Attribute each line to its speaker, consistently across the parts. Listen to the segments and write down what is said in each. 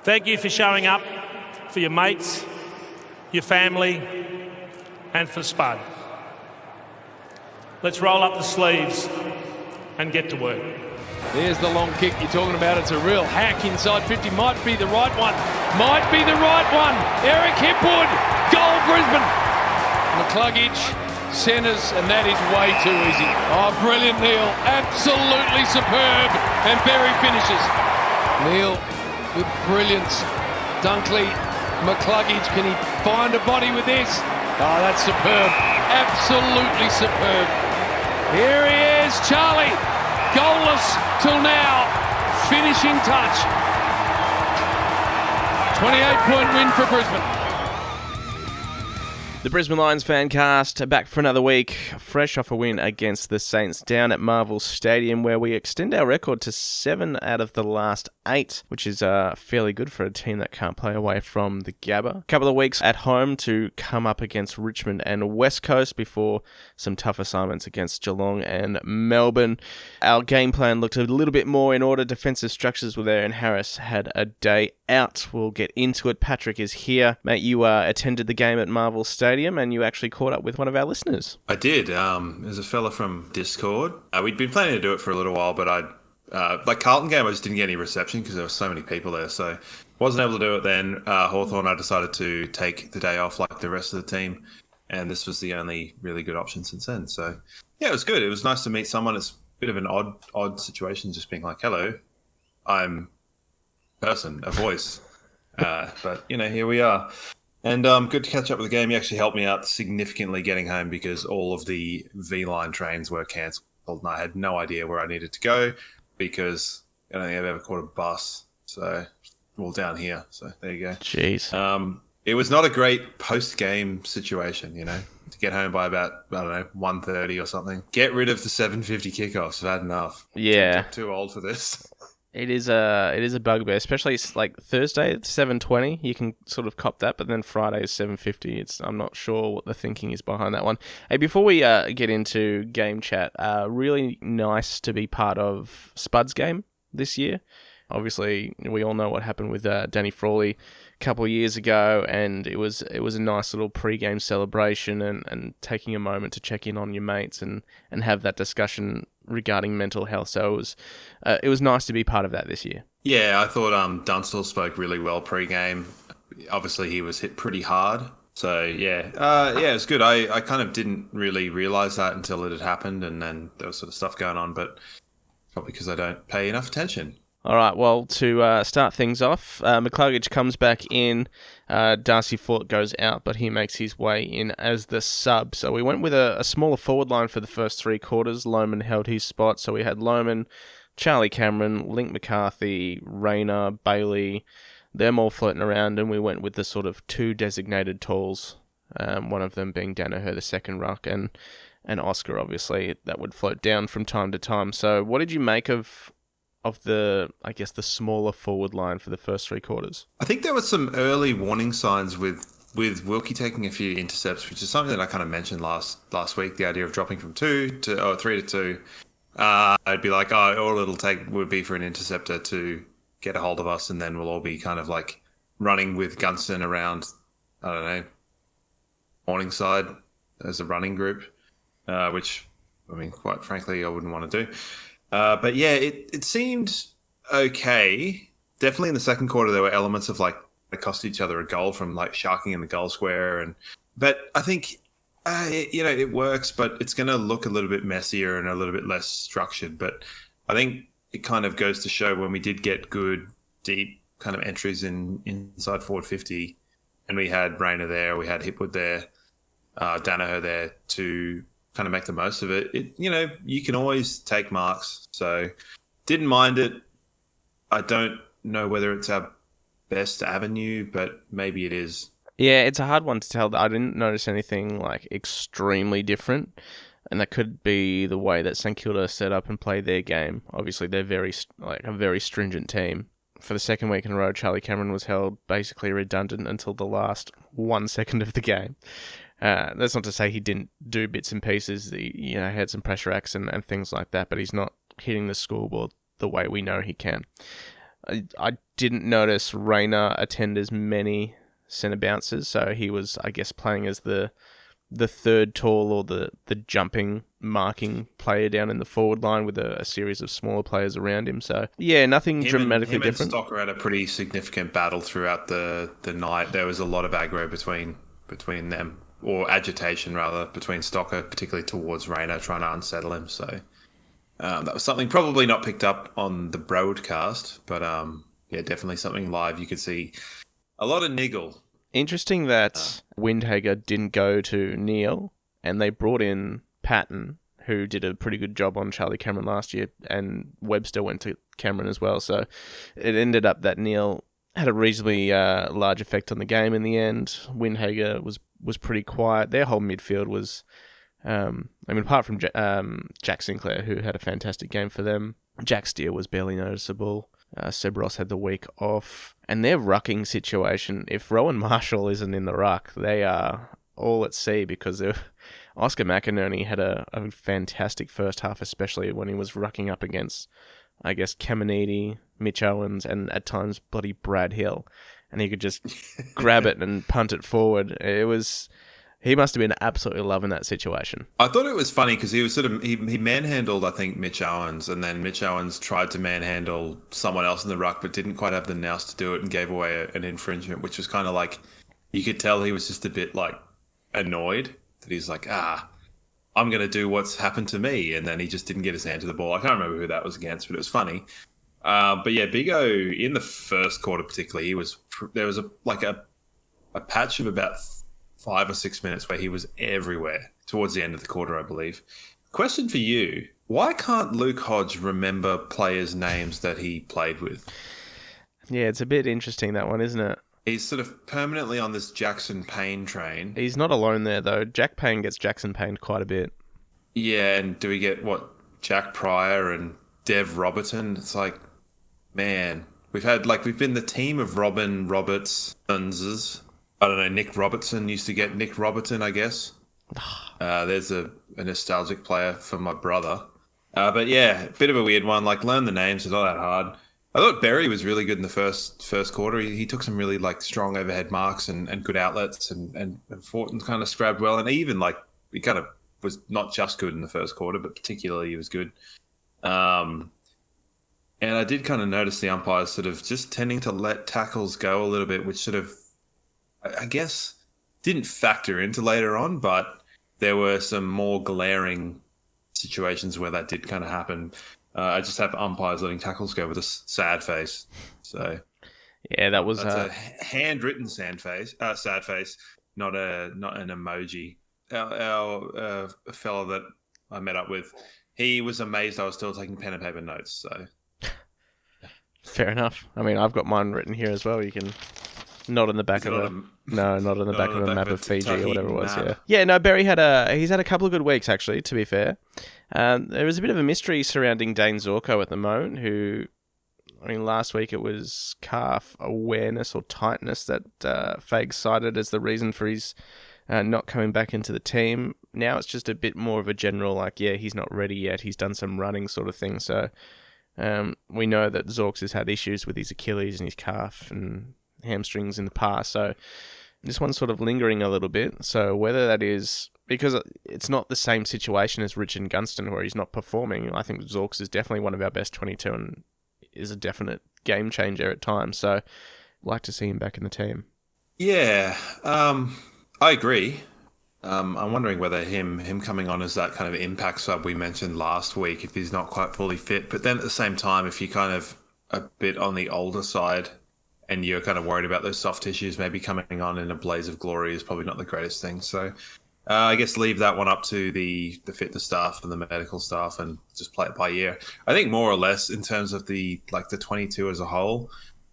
Speaker 1: Thank you for showing up for your mates, your family, and for Spud. Let's roll up the sleeves and get to work.
Speaker 2: There's the long kick you're talking about. It's a real hack inside 50. Might be the right one. Might be the right one. Eric Hipwood. Goal Brisbane. McCluggage centres, and that is way too easy. Oh, brilliant, Neil. Absolutely superb. And Berry finishes. Neil with brilliance. Dunkley, McCluggage, can he find a body with this? Oh, that's superb. Absolutely superb. Here he is, Charlie. Goalless till now. Finishing touch. 28-point win for Brisbane.
Speaker 3: The Brisbane Lions fancast back for another week, fresh off a win against the Saints down at Marvel Stadium, where we extend our record to 7 out of the last 8, which is fairly good for a team that can't play away from the Gabba. A couple of weeks at home to come up against Richmond and West Coast before some tough assignments against Geelong and Melbourne. Our game plan looked a little bit more in order. Defensive structures were there, and Harris had a day out. We'll get into it. Patrick is here. Mate, you attended the game at Marvel Stadium, and you actually caught up with one of our listeners.
Speaker 4: I did. There's a fella from Discord. We'd been planning to do it for a little while, but like Carlton game, I just didn't get any reception because there were so many people there. So wasn't able to do it then. Hawthorn, I decided to take the day off like the rest of the team, and this was the only really good option since then. So yeah, it was good. It was nice to meet someone. It's a bit of an odd situation, just being like, hello, I'm a person, a voice. But, here we are. And good to catch up with the game. He actually helped me out significantly getting home because all of the V-line trains were cancelled and I had no idea where I needed to go because I don't think I've ever caught a bus. So, well, down here. So, there you go.
Speaker 3: Jeez.
Speaker 4: It was not a great post-game situation, to get home by about, 1:30 or something. Get rid of the 7:50 kickoffs. I've had enough.
Speaker 3: Yeah.
Speaker 4: I'm too old for this.
Speaker 3: It is a bugbear, especially like Thursday at 7:20. You can sort of cop that, but then Friday is 7:50. I'm not sure what the thinking is behind that one. Hey, before we get into game chat, really nice to be part of Spud's game this year. Obviously, we all know what happened with Danny Frawley a couple of years ago, and it was a nice little pre-game celebration and taking a moment to check in on your mates and have that discussion regarding mental health. So it was nice to be part of that this year.
Speaker 4: Yeah, I thought Dunstall spoke really well pre-game. Obviously, he was hit pretty hard. So, yeah, it was good. I kind of didn't really realise that until it had happened, and then there was sort of stuff going on, but probably because I don't pay enough attention.
Speaker 3: All right, well, to start things off, McCluggage comes back in, Darcy Fort goes out, but he makes his way in as the sub. So we went with a smaller forward line for the first 3 quarters. Loman held his spot, so we had Loman, Charlie Cameron, Link McCarthy, Rayner, Bailey, them all floating around, and we went with the sort of 2 designated talls, one of them being Danaher, the second ruck, and Oscar, obviously, that would float down from time to time. So what did you make of the smaller forward line for the first 3 quarters?
Speaker 4: I think there were some early warning signs with Wilkie taking a few intercepts, which is something that I kind of mentioned last week, the idea of dropping from 3 to 2. I'd be like, all it'll take would be for an interceptor to get a hold of us, and then we'll all be kind of like running with Gunston around, I don't know, Morningside as a running group, which, quite frankly, I wouldn't want to do. But yeah, it seemed okay. Definitely in the second quarter, there were elements of like they cost each other a goal from like sharking in the goal square, but I think it works, but it's going to look a little bit messier and a little bit less structured. But I think it kind of goes to show when we did get good deep kind of entries inside forward 50, and we had Rayner there, we had Hipwood there, Danaher there to kind of make the most of it. You can always take marks. So didn't mind it. I don't know whether it's our best avenue, but maybe it is.
Speaker 3: Yeah, it's a hard one to tell. I didn't notice anything like extremely different, and that could be the way that St Kilda set up and played their game. Obviously, they're a very stringent team. For the second week in a row, Charlie Cameron was held basically redundant until the last 1 second of the game. That's not to say he didn't do bits and pieces. He had some pressure acts and things like that, but he's not hitting the scoreboard the way we know he can. I didn't notice Rayner attend as many centre bounces, so he was, I guess, playing as the third tall or the jumping marking player down in the forward line with a series of smaller players around him. So yeah, nothing dramatically different.
Speaker 4: And Stocker had a pretty significant battle throughout the night. There was a lot of aggro between them, or agitation rather, between Stocker, particularly towards Rayner, trying to unsettle him. So that was something probably not picked up on the broadcast, but yeah, definitely something live. You could see a lot of niggle.
Speaker 3: Interesting that Windhager didn't go to Neil, and they brought in Patton, who did a pretty good job on Charlie Cameron last year, and Webster went to Cameron as well. So it ended up that Neil had a reasonably large effect on the game in the end. Windhager was pretty quiet. Their whole midfield was, apart from Jack Sinclair, who had a fantastic game for them, Jack Steele was barely noticeable. Seb Ross had the week off. And their rucking situation, if Rowan Marshall isn't in the ruck, they are all at sea, because Oscar McInerney had a fantastic first half, especially when he was rucking up against, I guess, Caminiti, Mitch Owens, and at times bloody Brad Hill. And he could just grab it and punt it forward. He must have been absolutely loving that situation.
Speaker 4: I thought it was funny because he was he manhandled, I think, Mitch Owens, and then Mitch Owens tried to manhandle someone else in the ruck, but didn't quite have the nous to do it, and gave away an infringement, which was kind of like, you could tell he was just a bit like annoyed that he's like, I'm going to do what's happened to me, and then he just didn't get his hand to the ball. I can't remember who that was against, but it was funny. But yeah, Big O in the first quarter particularly, there was a patch of about 5 or 6 minutes where he was everywhere towards the end of the quarter, I believe. Question for you. Why can't Luke Hodge remember players' names that he played with?
Speaker 3: Yeah, it's a bit interesting, that one, isn't it?
Speaker 4: He's sort of permanently on this Jackson Payne train.
Speaker 3: He's not alone there, though. Jack Payne gets Jackson Payne quite a bit.
Speaker 4: Yeah, and do we get, Jack Pryor and Dev Robertson? It's like, man, we've been the team of Robin Robertsonses. I don't know, Nick Robertson used to get Nick Robertson, I guess. There's a nostalgic player for my brother. But yeah, a bit of a weird one. Learn the names, it's not that hard. I thought Berry was really good in the first quarter. He took some really strong overhead marks and good outlets, and fought and kind of scrabbed well. And even he kind of was not just good in the first quarter, but particularly he was good. And I did kind of notice the umpires sort of just tending to let tackles go a little bit, which sort of, I guess, didn't factor into later on, but there were some more glaring situations where that did kind of happen. I just have umpires letting tackles go with a sad face. So
Speaker 3: yeah, that was
Speaker 4: a handwritten sad face, not an emoji. Our fellow that I met up with, he was amazed I was still taking pen and paper notes. So
Speaker 3: fair enough. I mean, I've got mine written here as well. You can. Not on the back of a map of Fiji or whatever it was. Yeah. No. Berry he's had a couple of good weeks actually. To be fair, there was a bit of a mystery surrounding Dane Zorko at the moment. Who, I mean, last week it was calf awareness or tightness that Fags cited as the reason for his not coming back into the team. Now it's just a bit more of a general he's not ready yet. He's done some running sort of thing. So we know that Zorks has had issues with his Achilles and his calf and hamstrings in the past, so this one's sort of lingering a little bit. So whether that is because it's not the same situation as Richard Gunston where he's not performing, I think Zorks is definitely one of our best 22 and is a definite game changer at times. So I'd like to see him back in the team.
Speaker 4: Yeah, I agree. I'm wondering whether him coming on as that kind of impact sub we mentioned last week, if he's not quite fully fit, but then at the same time, if you're kind of a bit on the older side and you're kind of worried about those soft tissues maybe coming on in a blaze of glory, is probably not the greatest thing. So I guess leave that one up to the fitness staff and the medical staff and just play it by ear. I think more or less in terms of the 22 as a whole,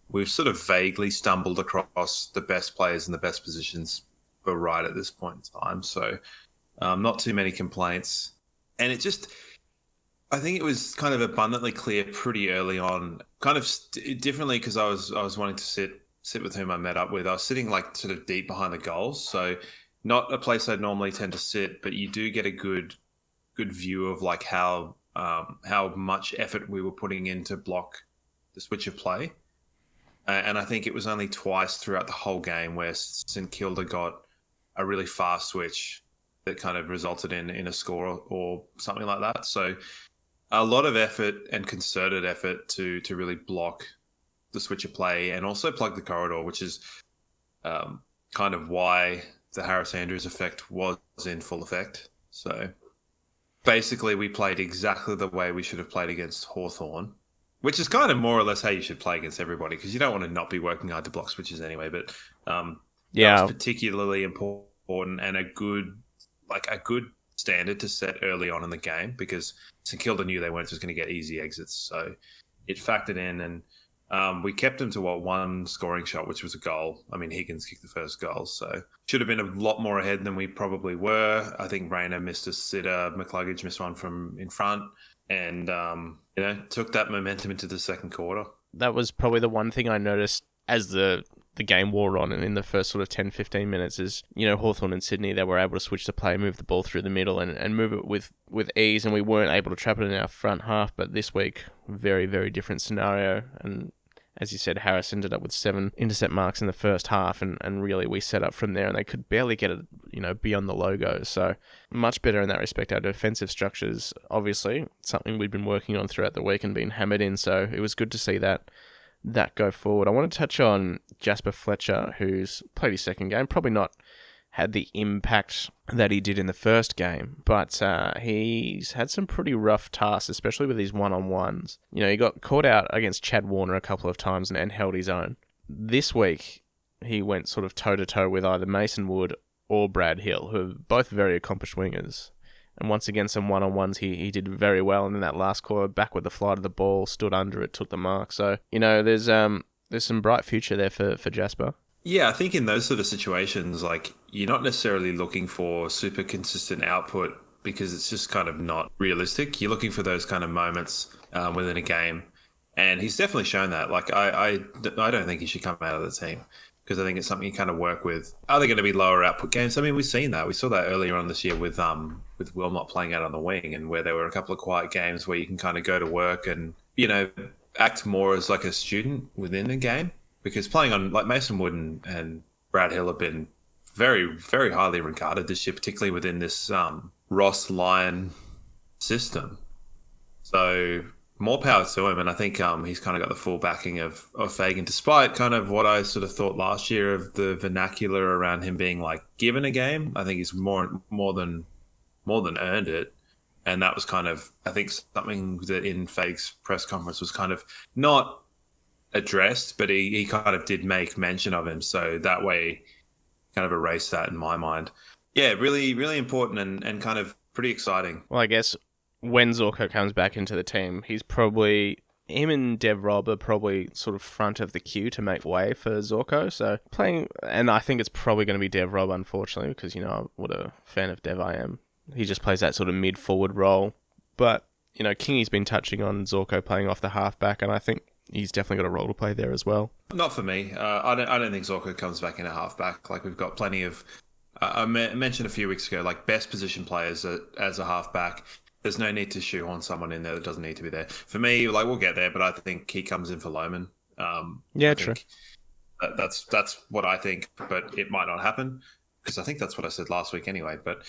Speaker 4: we've sort of vaguely stumbled across the best players in the best positions for right at this point in time. So not too many complaints. And it just, I think it was kind of abundantly clear pretty early on, kind of differently because I was wanting to sit with whom I met up with. I was sitting sort of deep behind the goals, so not a place I'd normally tend to sit, but you do get a good view of how much effort we were putting in to block the switch of play. And I think it was only twice throughout the whole game where St Kilda got a really fast switch that kind of resulted in a score or something like that. So a lot of effort and concerted effort to really block the switch of play and also plug the corridor, which is kind of why the Harris Andrews effect was in full effect. So basically we played exactly the way we should have played against Hawthorn, which is kind of more or less how you should play against everybody, because you don't want to not be working hard to block switches anyway. But that was particularly important and a good standard to set early on in the game, because St Kilda knew they weren't just going to get easy exits. So it factored in, and we kept them to one scoring shot, which was a goal. I mean, Higgins kicked the first goal, so should have been a lot more ahead than we probably were. I think Rayner missed a sitter, McCluggage missed one from in front, and took that momentum into the second quarter.
Speaker 3: That was probably the one thing I noticed as the game wore on, and in the first sort of 10-15 minutes is, Hawthorn and Sydney, they were able to switch the play, move the ball through the middle and move it with ease, and we weren't able to trap it in our front half. But this week, very, very different scenario. And as you said, Harris ended up with 7 intercept marks in the first half, and really we set up from there, and they could barely get it, beyond the logo. So much better in that respect. Our defensive structures, obviously, something we've been working on throughout the week and been hammered in. So it was good to see that go forward. I want to touch on Jasper Fletcher, who's played his second game, probably not had the impact that he did in the first game, but he's had some pretty rough tasks, especially with his one-on-ones. He got caught out against Chad Warner a couple of times and held his own. This week, he went sort of toe-to-toe with either Mason Wood or Brad Hill, who are both very accomplished wingers. And once again, some one-on-ones he did very well. And in that last quarter, back with the flight of the ball, stood under it, took the mark. So, there's some bright future there for Jasper.
Speaker 4: Yeah, I think in those sort of situations, like, you're not necessarily looking for super consistent output because it's just kind of not realistic. You're looking for those kind of moments within a game. And he's definitely shown that. Like, I don't think he should come out of the team, because I think it's something you kind of work with. Are they going to be lower output games? I mean, we've seen that. We saw that earlier on this year with Wilmot playing out on the wing, and where there were a couple of quiet games where you can kind of go to work and, act more as like a student within the game. Because playing on, like, Mason Wood and Brad Hill have been very, very highly regarded this year, particularly within this Ross Lyon system. So more power to him, and I think he's kind of got the full backing of Fagan, despite kind of what I sort of thought last year of the vernacular around him being like given a game. I think he's more than earned it, and that was kind of, I think, something that in Fage's press conference was kind of not addressed, but he kind of did make mention of him, so that way kind of erased that in my mind. Yeah, really, really important and kind of pretty exciting.
Speaker 3: Well, I guess when Zorko comes back into the team, him and Dev Rob are probably sort of front of the queue to make way for Zorko. So playing, and I think it's probably going to be Dev Rob, unfortunately, because, what a fan of Dev I am. He just plays that sort of mid-forward role. But, Kingy's been touching on Zorko playing off the halfback, and I think he's definitely got a role to play there as well.
Speaker 4: Not for me. I don't think Zorko comes back in a halfback. Like, we've got plenty of, I mentioned a few weeks ago, like, best position players as a halfback. There's no need to shoehorn someone in there that doesn't need to be there. For me, like, we'll get there, but I think he comes in for Lohman.
Speaker 3: Yeah, true.
Speaker 4: That's what I think, but it might not happen, because I think that's what I said last week anyway. But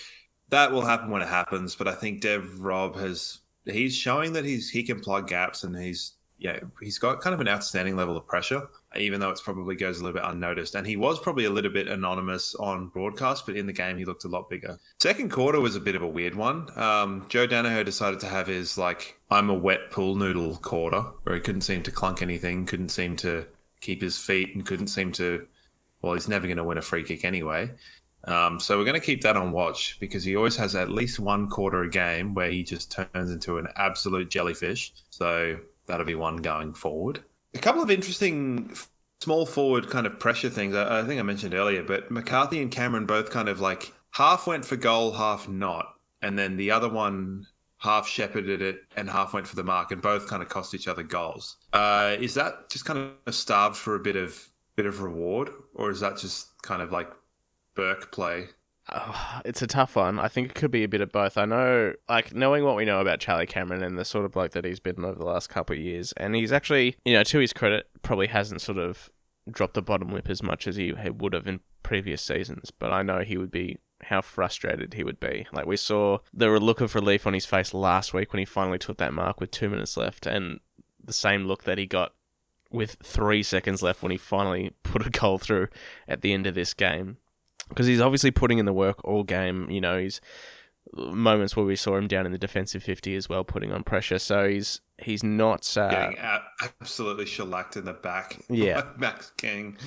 Speaker 4: that will happen when it happens. But I think Dev Rob he's showing that he can plug gaps, and he's got kind of an outstanding level of pressure, even though it probably goes a little bit unnoticed. And he was probably a little bit anonymous on broadcast, but in the game he looked a lot bigger. Second quarter was a bit of a weird one. Joe Danaher decided to have his, like, I'm a wet pool noodle quarter, where he couldn't seem to clunk anything, couldn't seem to keep his feet, and couldn't seem to, well, he's never going to win a free kick anyway. So we're going to keep that on watch, because he always has at least one quarter a game where he just turns into an absolute jellyfish. So that'll be one going forward. A couple of interesting small forward kind of pressure things. I think I mentioned earlier, but McCarthy and Cameron both kind of like half went for goal, half not. And then the other one half shepherded it and half went for the mark, and both kind of cost each other goals. Is that just kind of starved for a bit of reward, or is that just kind of like Burke play?
Speaker 3: It's a tough one. I think it could be a bit of both. I know, like, knowing what we know about Charlie Cameron and the sort of bloke that he's been over the last couple of years, and he's actually, to his credit, probably hasn't sort of dropped the bottom lip as much as he would have in previous seasons, but I know how frustrated he would be. Like, we saw the look of relief on his face last week when he finally took that mark with 2 minutes left, and the same look that he got with 3 seconds left when he finally put a goal through at the end of this game. Because he's obviously putting in the work all game. He's moments where we saw him down in the defensive 50 as well, putting on pressure. So he's not
Speaker 4: getting absolutely shellacked in the back.
Speaker 3: Yeah,
Speaker 4: like Max King.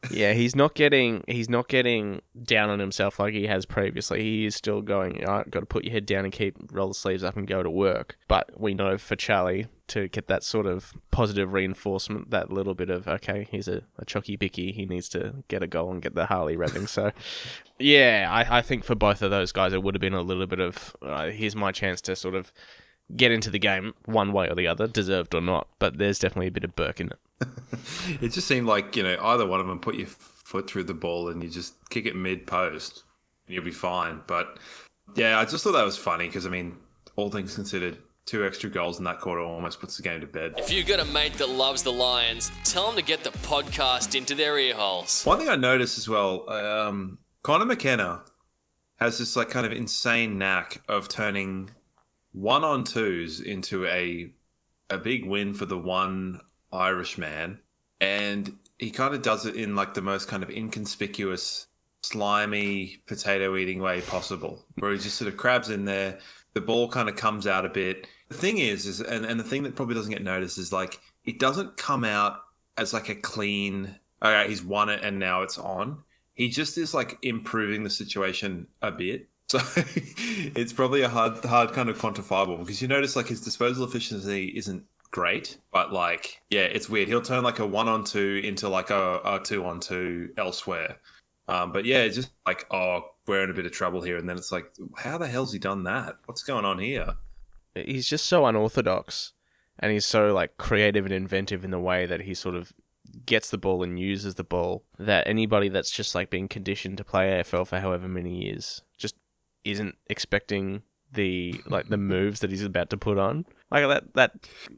Speaker 3: Yeah, he's not getting down on himself like he has previously. He is still going, all right, got to put your head down and roll the sleeves up and go to work. But we know for Charlie to get that sort of positive reinforcement, that little bit of, okay, he's a chocky bicky, he needs to get a goal and get the Harley revving. So, yeah, I think for both of those guys, it would have been a little bit of, here's my chance to sort of get into the game one way or the other, deserved or not. But there's definitely a bit of Burke in it.
Speaker 4: It just seemed like, either one of them put your foot through the ball and you just kick it mid-post and you'll be fine. But, yeah, I just thought that was funny because, all things considered, 2 extra goals in that quarter almost puts the game to bed.
Speaker 5: If you've got a mate that loves the Lions, tell them to get the podcast into their ear holes.
Speaker 4: One thing I noticed as well, Connor McKenna has this kind of insane knack of turning 1-on-2s into a big win for the one Irishman, and he kind of does it in the most kind of inconspicuous, slimy, potato-eating way possible, where he just sort of crabs in there, the ball kind of comes out a bit. The thing is and the thing that probably doesn't get noticed is it doesn't come out as a clean, all right, he's won it and now it's on. He just is improving the situation a bit. So it's probably a hard kind of quantifiable, because you notice his disposal efficiency isn't great, but it's weird. He'll turn a 1-on-2 into a 2-on-2 elsewhere. But yeah, it's just we're in a bit of trouble here. And then it's how the hell's he done that? What's going on here?
Speaker 3: He's just so unorthodox, and he's so creative and inventive in the way that he sort of gets the ball and uses the ball, that anybody that's just being conditioned to play AFL for however many years just isn't expecting the moves that he's about to put on. That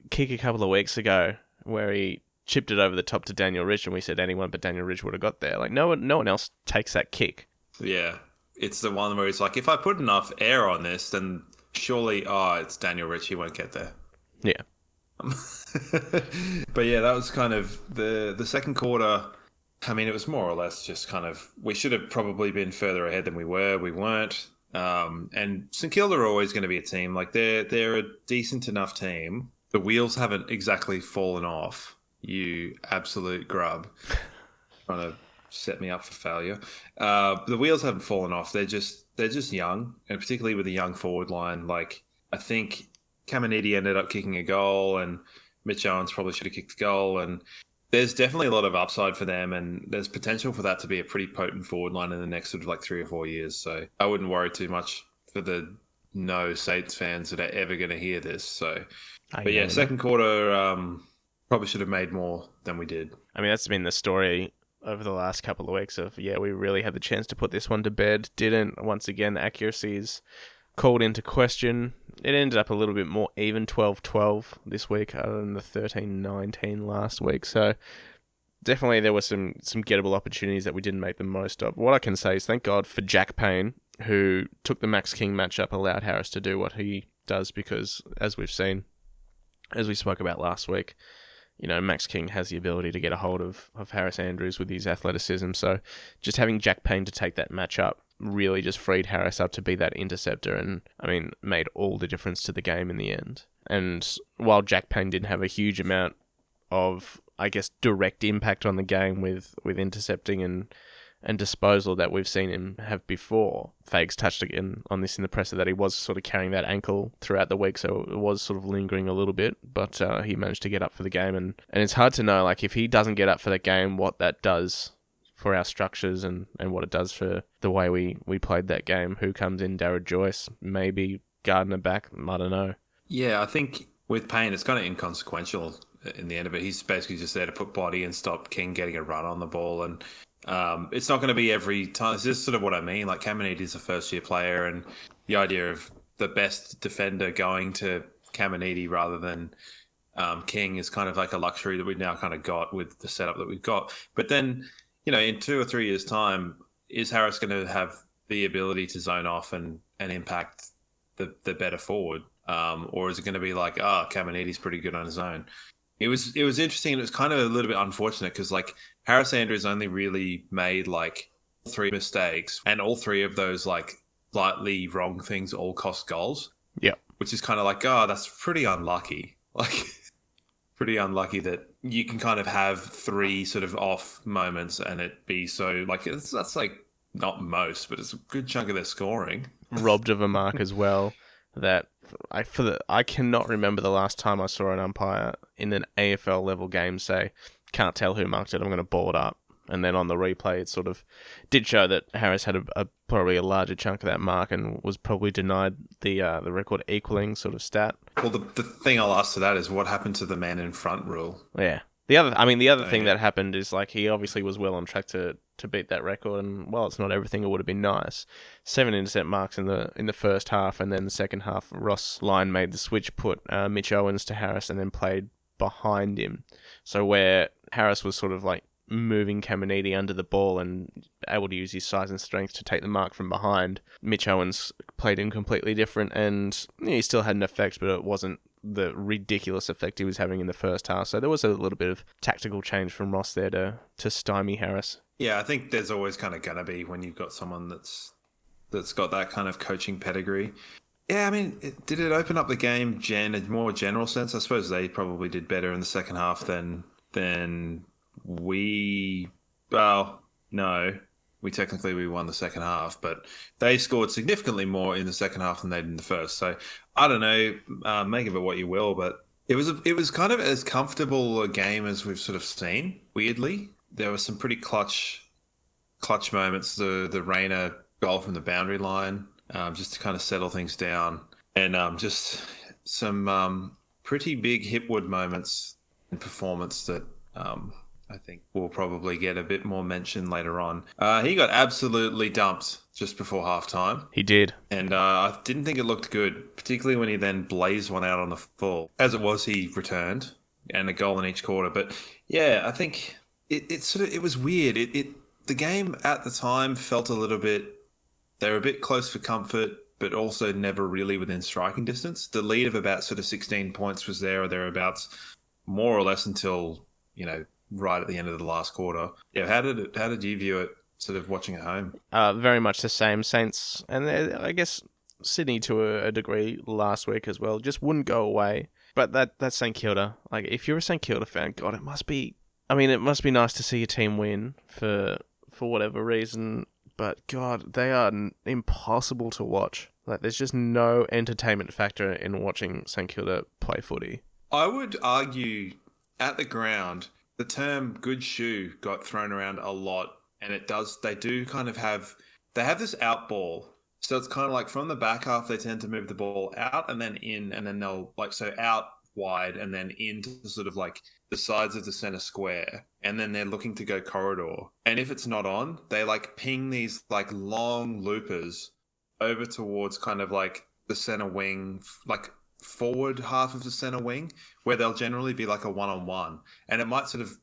Speaker 3: kick a couple of weeks ago where he chipped it over the top to Daniel Rich, and we said anyone but Daniel Rich would have got there. No one else takes that kick. Yeah,
Speaker 4: it's the one where he's if I put enough air on this, then surely, it's Daniel Rich, he won't get there.
Speaker 3: Yeah.
Speaker 4: But yeah, that was kind of the second quarter. It was more or less just kind of, we should have probably been further ahead than we were. We weren't. And St Kilda are always going to be a team. They're a decent enough team. The wheels haven't exactly fallen off. You absolute grub. Trying to set me up for failure. The wheels haven't fallen off. They're just young, and particularly with a young forward line. I think Caminiti ended up kicking a goal, and Mitch Owens probably should have kicked the goal. And there's definitely a lot of upside for them, and there's potential for that to be a pretty potent forward line in the next sort of 3 or 4 years. So I wouldn't worry too much for the no Saints fans that are ever going to hear this. So, but yeah, second quarter probably should have made more than we did.
Speaker 3: That's been the story over the last couple of weeks of, we really had the chance to put this one to bed. Didn't. Once again, accuracy is called into question. It ended up a little bit more even, 12-12 this week, other than the 13-19 last week. So definitely there were some gettable opportunities that we didn't make the most of. What I can say is thank God for Jack Payne, who took the Max King matchup, allowed Harris to do what he does, because as we've seen, as we spoke about last week, Max King has the ability to get a hold of Harris Andrews with his athleticism. So just having Jack Payne to take that matchup really just freed Harris up to be that interceptor, and made all the difference to the game in the end. And while Jack Payne didn't have a huge amount of, direct impact on the game with intercepting and disposal that we've seen him have before, Fags touched again on this in the presser, that he was sort of carrying that ankle throughout the week, so it was sort of lingering a little bit, but he managed to get up for the game, and it's hard to know, if he doesn't get up for the game, what that does for our structures and what it does for the way we played that game. Who comes in? Darragh Joyce, maybe Gardner back, I don't know.
Speaker 4: Yeah, I think with Payne, it's kind of inconsequential in the end of it. He's basically just there to put body and stop King getting a run on the ball. And it's not going to be every time. This is sort of what I mean. Like Caminiti is a first-year player, and the idea of the best defender going to Caminiti rather than King is kind of like a luxury that we've now kind of got with the setup that we've got. But then, in 2 or 3 years' time, is Harris going to have the ability to zone off and impact the better forward? Or is it going to be like, Caminiti's pretty good on his own? It was interesting, and it was kind of a little bit unfortunate because like Harris Andrews only really made like 3 mistakes, and all 3 of those like slightly wrong things all cost goals.
Speaker 3: Yeah.
Speaker 4: Which is kind of like, that's pretty unlucky. Like pretty unlucky that you can kind of have 3 sort of off moments and it be so like that's like not most, but it's a good chunk of their scoring.
Speaker 3: Robbed of a mark as well. That I cannot remember the last time I saw an umpire in an AFL level game say, "Can't tell who marked it. I'm going to ball it up." And then on the replay, it sort of did show that Harris had probably a larger chunk of that mark and was probably denied the record equaling sort of stat.
Speaker 4: Well, the thing I'll ask to that is what happened to the man in front rule?
Speaker 3: Yeah. The other thing that happened is like he obviously was well on track to beat that record, and while it's not everything, it would have been nice. 7 intercept marks in the first half, and then the second half, Ross Lyon made the switch, put Mitch Owens to Harris, and then played behind him. So where Harris was sort of like moving Caminiti under the ball and able to use his size and strength to take the mark from behind, Mitch Owens played him completely different, and he still had an effect, but it wasn't the ridiculous effect he was having in the first half. So there was a little bit of tactical change from Ross there to stymie Harris.
Speaker 4: Yeah, I think there's always kind of going to be when you've got someone that's got that kind of coaching pedigree. Yeah, I mean, did it open up the game in a more general sense? I suppose they probably did better in the second half than we... Well, no. We won the second half, but they scored significantly more in the second half than they did in the first. So I don't know, make of it what you will, but it was kind of as comfortable a game as we've sort of seen. Weirdly, there were some pretty clutch moments. The Rayner goal from the boundary line, just to kind of settle things down, and just some pretty big Hipwood moments in performance that. I think we'll probably get a bit more mention later on. He got absolutely dumped just before halftime.
Speaker 3: He did.
Speaker 4: And I didn't think it looked good, particularly when he then blazed one out on the full. As it was, he returned, and a goal in each quarter. But yeah, I think it was weird. The game at the time felt a little bit, they were a bit close for comfort, but also never really within striking distance. The lead of about sort of 16 points was there or thereabouts, more or less until, right at the end of the last quarter. Yeah, how did you view it, sort of watching at home?
Speaker 3: Very much the same. Saints, and I guess Sydney to a degree last week as well, just wouldn't go away. But that's St Kilda. Like, if you're a St Kilda fan, God, it must be nice to see your team win for whatever reason. But God, they are impossible to watch. Like, there's just no entertainment factor in watching St Kilda play footy.
Speaker 4: I would argue at the ground, the term "good shoe" got thrown around a lot, and they have this out ball. So it's kind of like from the back half, they tend to move the ball out and then in, and then they'll out wide and then into sort of like the sides of the center square, and then they're looking to go corridor. And if it's not on, they like ping these like long loopers over towards kind of like the center wing, like forward half of the center wing, where they'll generally be like a one-on-one, and it might sort of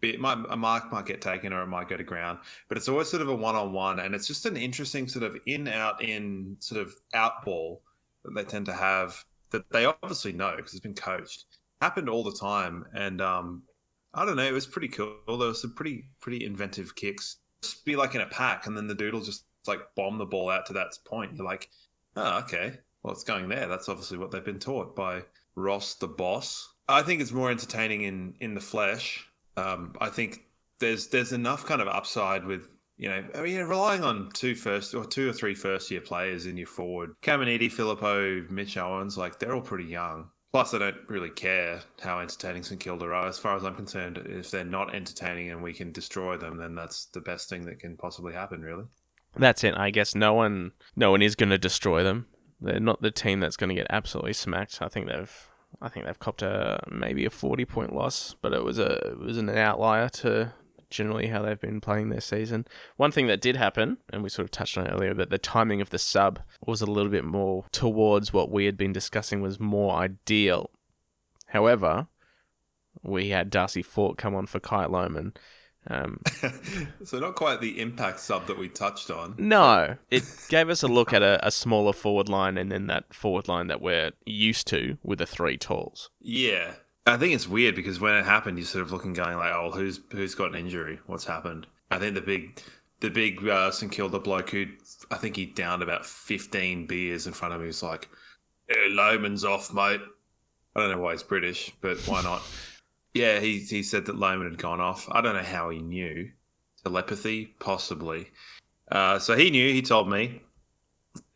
Speaker 4: be, a mark might get taken or it might go to ground, but it's always sort of a one-on-one, and it's just an interesting sort of in sort of out ball that they tend to have, that they obviously know because it's been coached. Happened all the time, and I don't know, it was pretty cool. There was some pretty inventive kicks. Just be like in a pack, and then the dude will just like bomb the ball out to that point. You're like, oh, okay. Well, it's going there. That's obviously what they've been taught by Ross, the boss. I think it's more entertaining in the flesh. I think there's enough kind of upside with, relying on 2 or 3 first-year players in your forward. Caminiti, Filippo, Mitch Owens, like, they're all pretty young. Plus, I don't really care how entertaining St Kilda are. As far as I'm concerned, if they're not entertaining and we can destroy them, then that's the best thing that can possibly happen, really.
Speaker 3: That's it. I guess no one is going to destroy them. They're not the team that's going to get absolutely smacked. I think I think they've copped maybe a 40-point loss, but it was an outlier to generally how they've been playing their season. One thing that did happen, and we sort of touched on it earlier, but the timing of the sub was a little bit more towards what we had been discussing was more ideal. However, we had Darcy Fort come on for Kyle Lohmann.
Speaker 4: So not quite the impact sub that we touched on.
Speaker 3: No, it gave us a look at a smaller forward line and then that forward line that we're used to with the three talls.
Speaker 4: Yeah. I think it's weird because when it happened, you're sort of looking going like, oh, who's got an injury? What's happened? I think the big St Kilda bloke who, I think he downed about 15 beers in front of me was like, hey, Lohmann's off, mate. I don't know why he's British, but why not? Yeah, he said that Lohmann had gone off. I don't know how he knew. Telepathy, possibly. So he knew, he told me.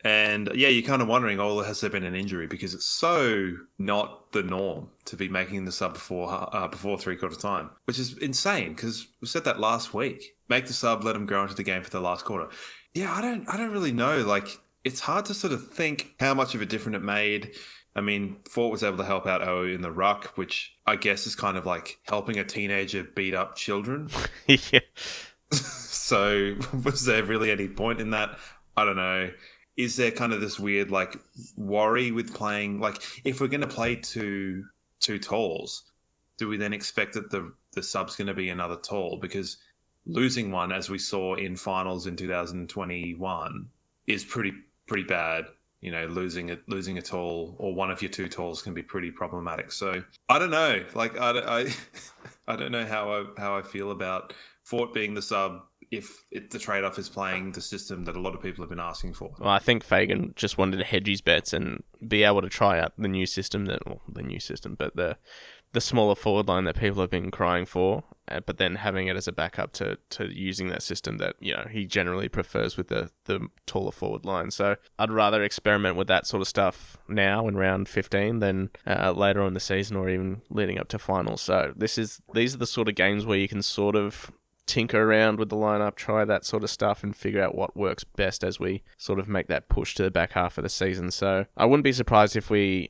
Speaker 4: And yeah, you're kind of wondering, oh, has there been an injury? Because it's so not the norm to be making the sub before three-quarter time, which is insane because we said that last week. Make the sub, let him grow into the game for the last quarter. Yeah, I don't really know. Like, it's hard to sort of think how much of a difference it made. I mean, Fort was able to help out O in the ruck, which I guess is kind of like helping a teenager beat up children.
Speaker 3: Yeah.
Speaker 4: So was there really any point in that? I don't know. Is there kind of this weird like worry with playing? Like, if we're going to play two talls, do we then expect that the sub's going to be another tall? Because losing one, as we saw in finals in 2021, is pretty bad. You know, losing a tall or one of your two talls can be pretty problematic. So I don't know. Like I don't know how I feel about Fort being the sub if the trade-off is playing the system that a lot of people have been asking for.
Speaker 3: Well, I think Fagan just wanted to hedge his bets and be able to try out the new system but the smaller forward line that people have been crying for, but then having it as a backup to using that system that, you know, he generally prefers with the taller forward line. So I'd rather experiment with that sort of stuff now in round 15 than later on in the season or even leading up to finals. So these are the sort of games where you can sort of tinker around with the lineup, try that sort of stuff and figure out what works best as we sort of make that push to the back half of the season. So I wouldn't be surprised if we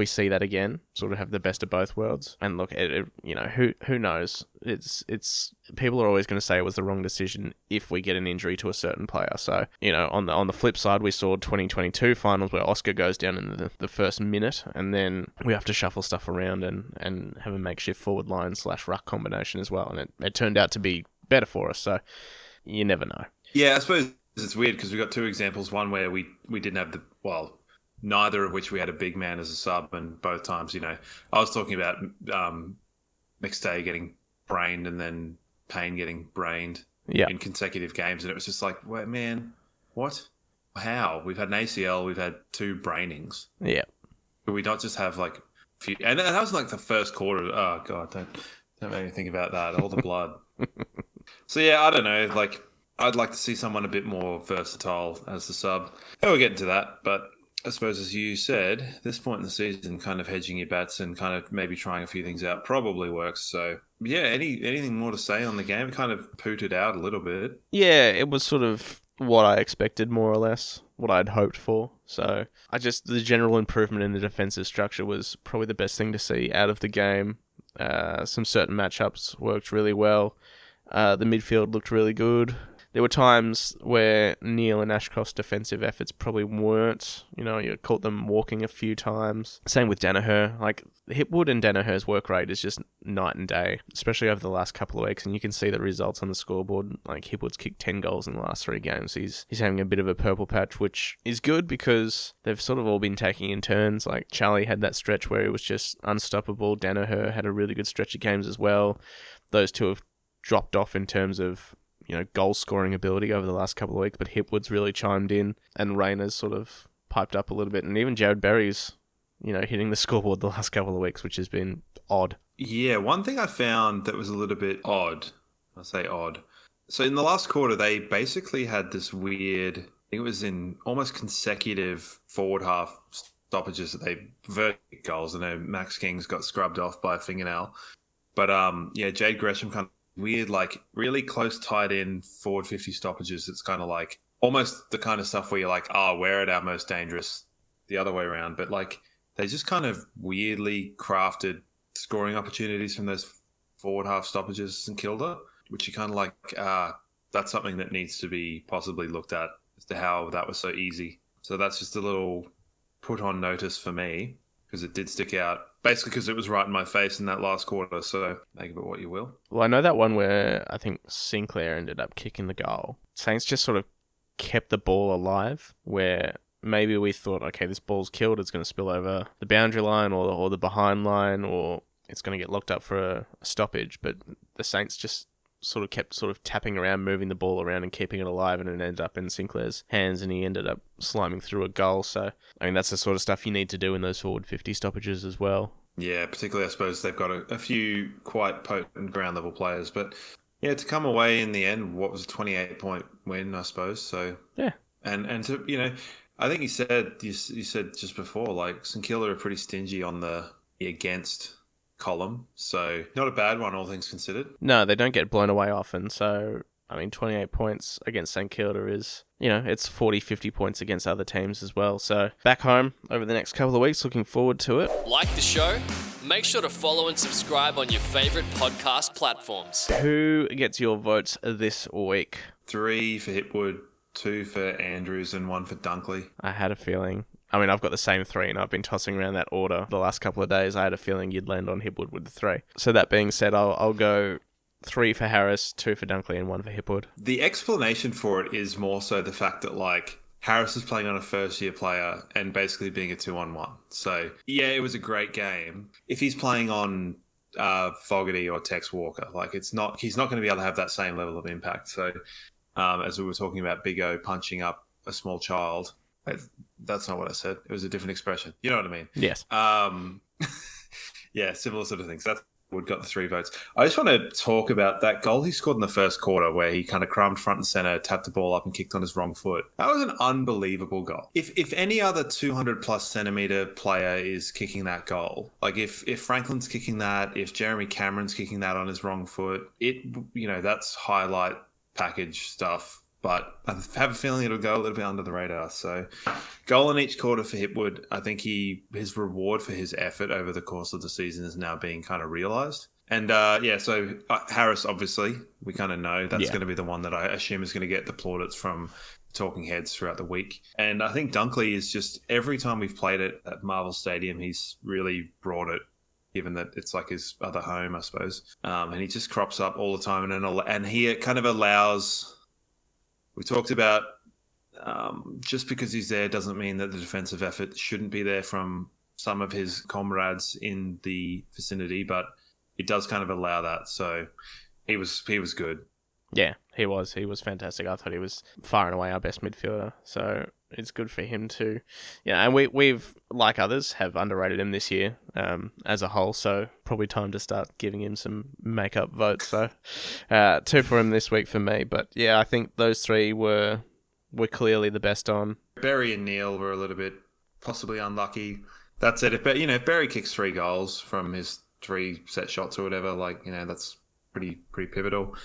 Speaker 3: see that again, sort of have the best of both worlds. And look, you know, who knows? It's people are always going to say it was the wrong decision if we get an injury to a certain player. So, you know, on the flip side, we saw 2022 finals where Oscar goes down in the first minute, and then we have to shuffle stuff around and have a makeshift forward line / ruck combination as well. And it turned out to be better for us. So you never know.
Speaker 4: Yeah, I suppose it's weird because we got two examples. One where we didn't have neither of which we had a big man as a sub, and both times, you know, I was talking about McStay getting brained and then Payne getting brained in consecutive games, and it was just like, wait, man, what? How? We've had an ACL, we've had two brainings.
Speaker 3: Yeah.
Speaker 4: Could we not just have like a few? And that was like the first quarter. Oh God, don't make me think about that. All the blood. So yeah, I don't know. Like, I'd like to see someone a bit more versatile as the sub. And we'll get into that, but I suppose, as you said, at this point in the season, kind of hedging your bets and kind of maybe trying a few things out probably works. So, yeah, anything more to say on the game? Kind of pooted out a little bit.
Speaker 3: Yeah, it was sort of what I expected, more or less, what I'd hoped for. So, the general improvement in the defensive structure was probably the best thing to see out of the game. Some certain matchups worked really well. The midfield looked really good. There were times where Neil and Ashcroft's defensive efforts probably weren't. You know, you caught them walking a few times. Same with Danaher. Like, Hipwood and Danaher's work rate is just night and day, especially over the last couple of weeks. And you can see the results on the scoreboard. Like, Hipwood's kicked 10 goals in the last 3 games. He's having a bit of a purple patch, which is good because they've sort of all been taking in turns. Like, Charlie had that stretch where he was just unstoppable. Danaher had a really good stretch of games as well. Those two have dropped off in terms of, you know, goal scoring ability over the last couple of weeks, but Hipwood's really chimed in and Rayner's sort of piped up a little bit, and even Jared Berry's, you know, hitting the scoreboard the last couple of weeks, which has been odd.
Speaker 4: Yeah, one thing I found that was a little bit odd, I say odd. So in the last quarter, they basically had this weird, I think it was in almost consecutive forward half stoppages that they verted goals. I know Max King's got scrubbed off by a fingernail, but yeah, Jade Gresham kind of weird, like really close tied in forward 50 stoppages. It's kind of like almost the kind of stuff where you're like, oh, we're at our most dangerous the other way around. But like they just kind of weirdly crafted scoring opportunities from those forward half stoppages St Kilda, which you kind of like, that's something that needs to be possibly looked at as to how that was so easy. So that's just a little put on notice for me, because it did stick out, basically because it was right in my face in that last quarter. So make of it what you will.
Speaker 3: Well, I know that one where I think Sinclair ended up kicking the goal. Saints just sort of kept the ball alive, where maybe we thought, okay, this ball's killed, it's going to spill over the boundary line or the behind line, or it's going to get locked up for a stoppage. But the Saints just sort of kept sort of tapping around, moving the ball around and keeping it alive, and it ended up in Sinclair's hands and he ended up sliming through a goal. So, I mean, that's the sort of stuff you need to do in those forward 50 stoppages as well.
Speaker 4: Yeah, particularly I suppose they've got a few quite potent ground level players. But yeah, to come away in the end, what was a 28-point win, I suppose. So
Speaker 3: yeah.
Speaker 4: And to, you know, I think you said just before, like, St Kilda are pretty stingy on the against column, so not a bad one, all things considered.
Speaker 3: No, they don't get blown away often, so, I mean, 28 points against St Kilda is, you know, it's 40, 50 points against other teams as well. So, back home over the next couple of weeks, looking forward to it.
Speaker 5: Like the show? Make sure to follow and subscribe on your favourite podcast platforms.
Speaker 3: Who gets your votes this week?
Speaker 4: 3 for Hipwood, 2 for Andrews, and 1 for Dunkley.
Speaker 3: I had a feeling. I mean, I've got the same 3, and I've been tossing around that order the last couple of days. I had a feeling you'd land on Hipwood with the 3. So that being said, I'll go 3 for Harris, 2 for Dunkley, and 1 for Hipwood.
Speaker 4: The explanation for it is more so the fact that, like, Harris is playing on a first-year player and basically being a 2-on-1. So, yeah, it was a great game. If he's playing on Fogarty or Tex Walker, like, he's not going to be able to have that same level of impact. So, as we were talking about Big O punching up a small child, that's not what I said. It was a different expression. You know what I mean?
Speaker 3: Yes.
Speaker 4: Yeah, similar sort of things. That's what got the 3 votes. I just want to talk about that goal he scored in the first quarter where he kind of crumbed front and center, tapped the ball up and kicked on his wrong foot. That was an unbelievable goal. If any other 200-plus centimeter player is kicking that goal, like if Franklin's kicking that, if Jeremy Cameron's kicking that on his wrong foot, that's highlight package stuff. But I have a feeling it'll go a little bit under the radar. So, goal in each quarter for Hipwood. I think his reward for his effort over the course of the season is now being kind of realised. And so Harris, obviously, we kind of know that's going to be the one that I assume is going to get the plaudits from talking heads throughout the week. And I think Dunkley is just, every time we've played it at Marvel Stadium, he's really brought it, given that it's like his other home, I suppose. And he just crops up all the time. And he kind of allows... We talked about just because he's there doesn't mean that the defensive effort shouldn't be there from some of his comrades in the vicinity, but it does kind of allow that. So he was good.
Speaker 3: Yeah, he was. He was fantastic. I thought he was far and away our best midfielder. So it's good for him to, and we've, like others, have underrated him this year as a whole. So probably time to start giving him some make-up votes. So 2 for him this week for me. But yeah, I think those 3 were clearly the best on.
Speaker 4: Berry and Neil were a little bit possibly unlucky. That said, if Berry kicks 3 goals from his 3 set shots or whatever, that's pretty pivotal.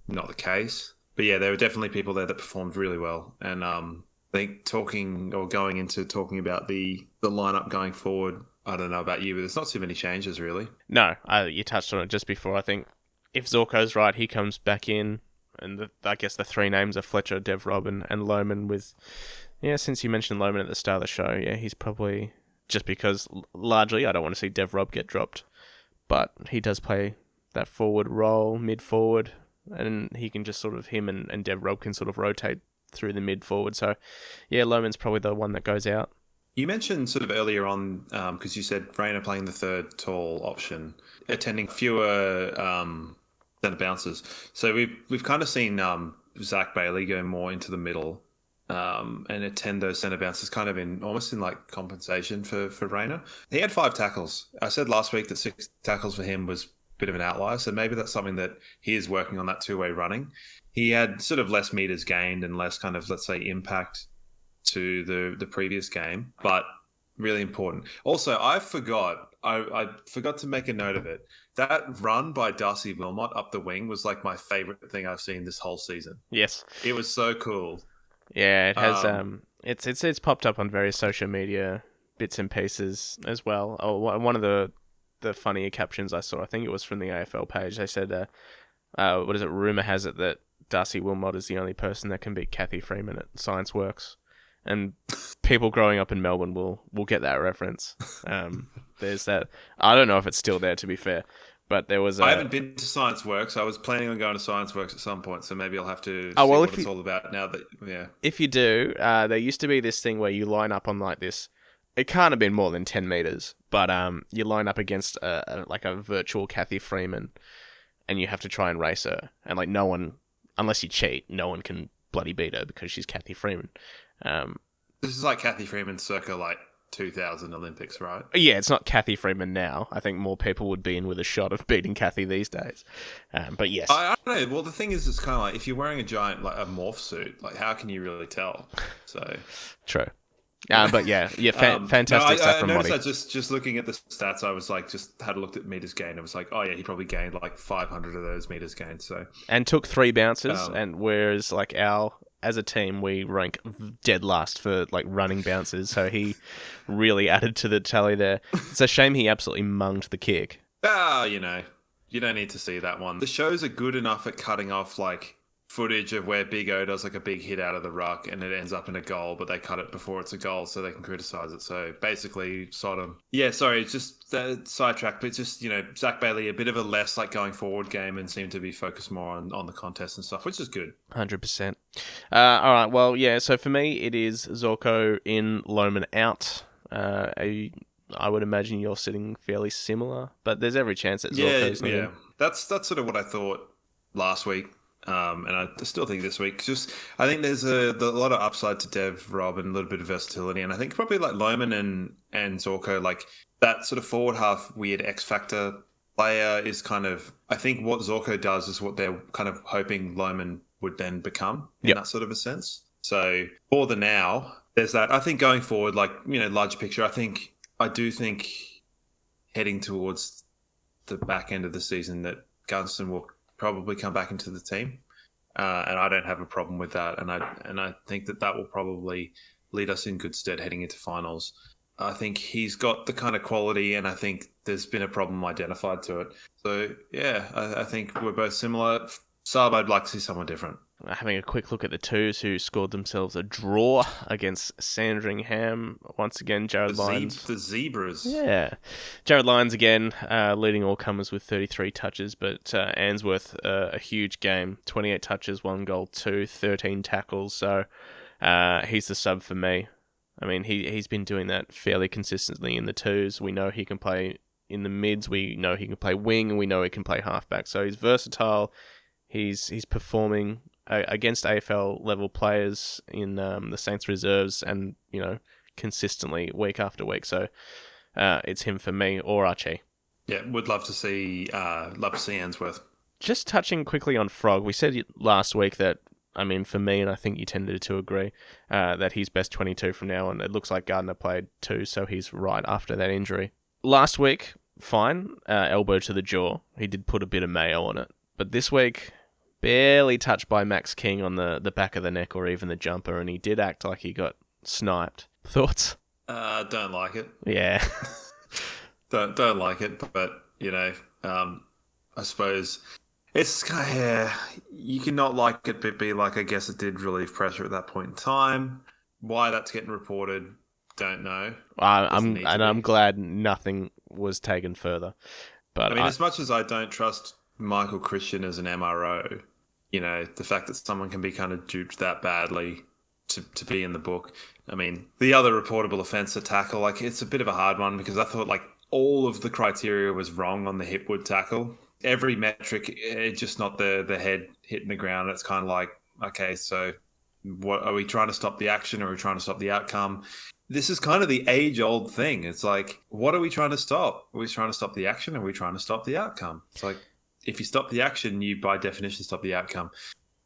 Speaker 4: Not the case. But yeah, there were definitely people there that performed really well. And I think going into talking about the lineup going forward, I don't know about you, but there's not too many changes really.
Speaker 3: No, you touched on it just before. I think if Zorko's right, he comes back in. And I guess the 3 names are Fletcher, Dev Rob, and Lohman with... Yeah, since you mentioned Lohman at the start of the show, yeah, he's probably... Just because, largely, I don't want to see Dev Rob get dropped. But he does play that forward role, mid-forward... And he can just sort of, him and Dev Rob can sort of rotate through the mid-forward. So, yeah, Lohman's probably the one that goes out.
Speaker 4: You mentioned sort of earlier on, because you said Rayner playing the 3rd tall option, attending fewer centre bounces. So we've kind of seen Zach Bailey go more into the middle and attend those centre bounces kind of almost in like compensation for Rayner. He had 5 tackles. I said last week that 6 tackles for him was bit of an outlier, so maybe that's something that he is working on, that 2-way running. He had sort of less meters gained and less kind of, let's say, impact to the previous game, but really important. Also, I forgot to make a note of it. That run by Darcy Wilmot up the wing was like my favourite thing I've seen this whole season.
Speaker 3: Yes.
Speaker 4: It was so cool.
Speaker 3: Yeah, it has it's popped up on various social media bits and pieces as well. Oh, one of the funnier captions I saw, I think it was from the AFL page. They said, what is it? Rumor has it that Darcy Wilmot is the only person that can beat Kathy Freeman at Science Works, and people growing up in Melbourne will get that reference. There's that. I don't know if it's still there, to be fair, but there was.
Speaker 4: I haven't been to Science Works. I was planning on going to Science Works at some point, so maybe I'll have to see what it's all about now.
Speaker 3: If you do, there used to be this thing where you line up on like this. It can't have been more than 10 meters, but you line up against a virtual Kathy Freeman, and you have to try and race her, and like no one, unless you cheat, no one can bloody beat her because she's Kathy Freeman.
Speaker 4: This is like Kathy Freeman circa like 2000 Olympics, right?
Speaker 3: Yeah, it's not Kathy Freeman now. I think more people would be in with a shot of beating Kathy these days. But yes.
Speaker 4: I don't know. Well, the thing is, it's kind of like if you're wearing a giant, like a morph suit, like how can you really tell? So
Speaker 3: True. But yeah, fantastic stuff from Monty.
Speaker 4: I noticed that just looking at the stats, I was like, just had a look at meters gained. I was like, oh yeah, he probably gained like 500 of those meters gained. So
Speaker 3: and took 3 bounces, and whereas like as a team, we rank dead last for like running bounces. So he really added to the tally there. It's a shame he absolutely munged the kick.
Speaker 4: You don't need to see that one. The shows are good enough at cutting off like footage of where Big O does like a big hit out of the ruck and it ends up in a goal, but they cut it before it's a goal so they can criticize it. So basically, Sodom. Yeah, sorry, just sidetrack, but just, Zach Bailey, a bit of a less like going forward game and seemed to be focused more on the contest and stuff, which is good.
Speaker 3: 100%. All right, well, yeah, so for me, it is Zorko in, Lohman out. I would imagine you're sitting fairly similar, but there's every chance that Zorko's in.
Speaker 4: Yeah, that's sort of what I thought last week. And I still think this week, I think there's a lot of upside to Dev, Rob, and a little bit of versatility. And I think probably like Lohman and Zorko, like that sort of forward half weird X factor player is kind of, I think what Zorko does is what they're kind of hoping Lohman would then become in that sort of a sense. So for the now, there's that. I think going forward, like, large picture, I do think heading towards the back end of the season that Gunston will probably come back into the team, and I don't have a problem with that. And I think that will probably lead us in good stead heading into finals. I think he's got the kind of quality, and I think there's been a problem identified to it. So yeah, I think we're both similar. Sub, I'd like to see someone different.
Speaker 3: Having a quick look at the twos who scored themselves a draw against Sandringham. Once again, Jared Lyons.
Speaker 4: The Zebras.
Speaker 3: Yeah. Jared Lyons again, leading all comers with 33 touches, but Answorth, a huge game. 28 touches, 1 goal, 13 tackles. So he's the sub for me. I mean, he's been doing that fairly consistently in the twos. We know he can play in the mids. We know he can play wing, and we know he can play halfback. So he's versatile. He's performing against AFL level players in the Saints reserves, and consistently week after week. So it's him for me, or Archie.
Speaker 4: Yeah, would love to see Answorth.
Speaker 3: Just touching quickly on Frog, we said last week that, I mean, for me, and I think you tended to agree, that he's best 22 from now on. It looks like Gardner played 2, so he's right after that injury. Last week, fine, elbow to the jaw. He did put a bit of mayo on it. But this week, barely touched by Max King on the back of the neck or even the jumper, and he did act like he got sniped. Thoughts?
Speaker 4: Don't like it.
Speaker 3: Yeah.
Speaker 4: don't like it, but, I suppose it's kind of, you cannot like it, but be like, I guess it did relieve pressure at that point in time. Why that's getting reported, don't know.
Speaker 3: I'm glad nothing was taken further. But
Speaker 4: I mean, as much as I don't trust Michael Christian as an MRO, the fact that someone can be kind of duped that badly to be in the book. I mean, the other reportable offence, a tackle, like, it's a bit of a hard one because I thought like all of the criteria was wrong on the Hipwood tackle. Every metric, it's just not the head hitting the ground. It's kind of like, okay, so what are we trying to stop the action, or are we trying to stop the outcome? This is kind of the age-old thing. It's like, what are we trying to stop? Are we trying to stop the action, or are we trying to stop the outcome? It's like, if you stop the action, you by definition stop the outcome.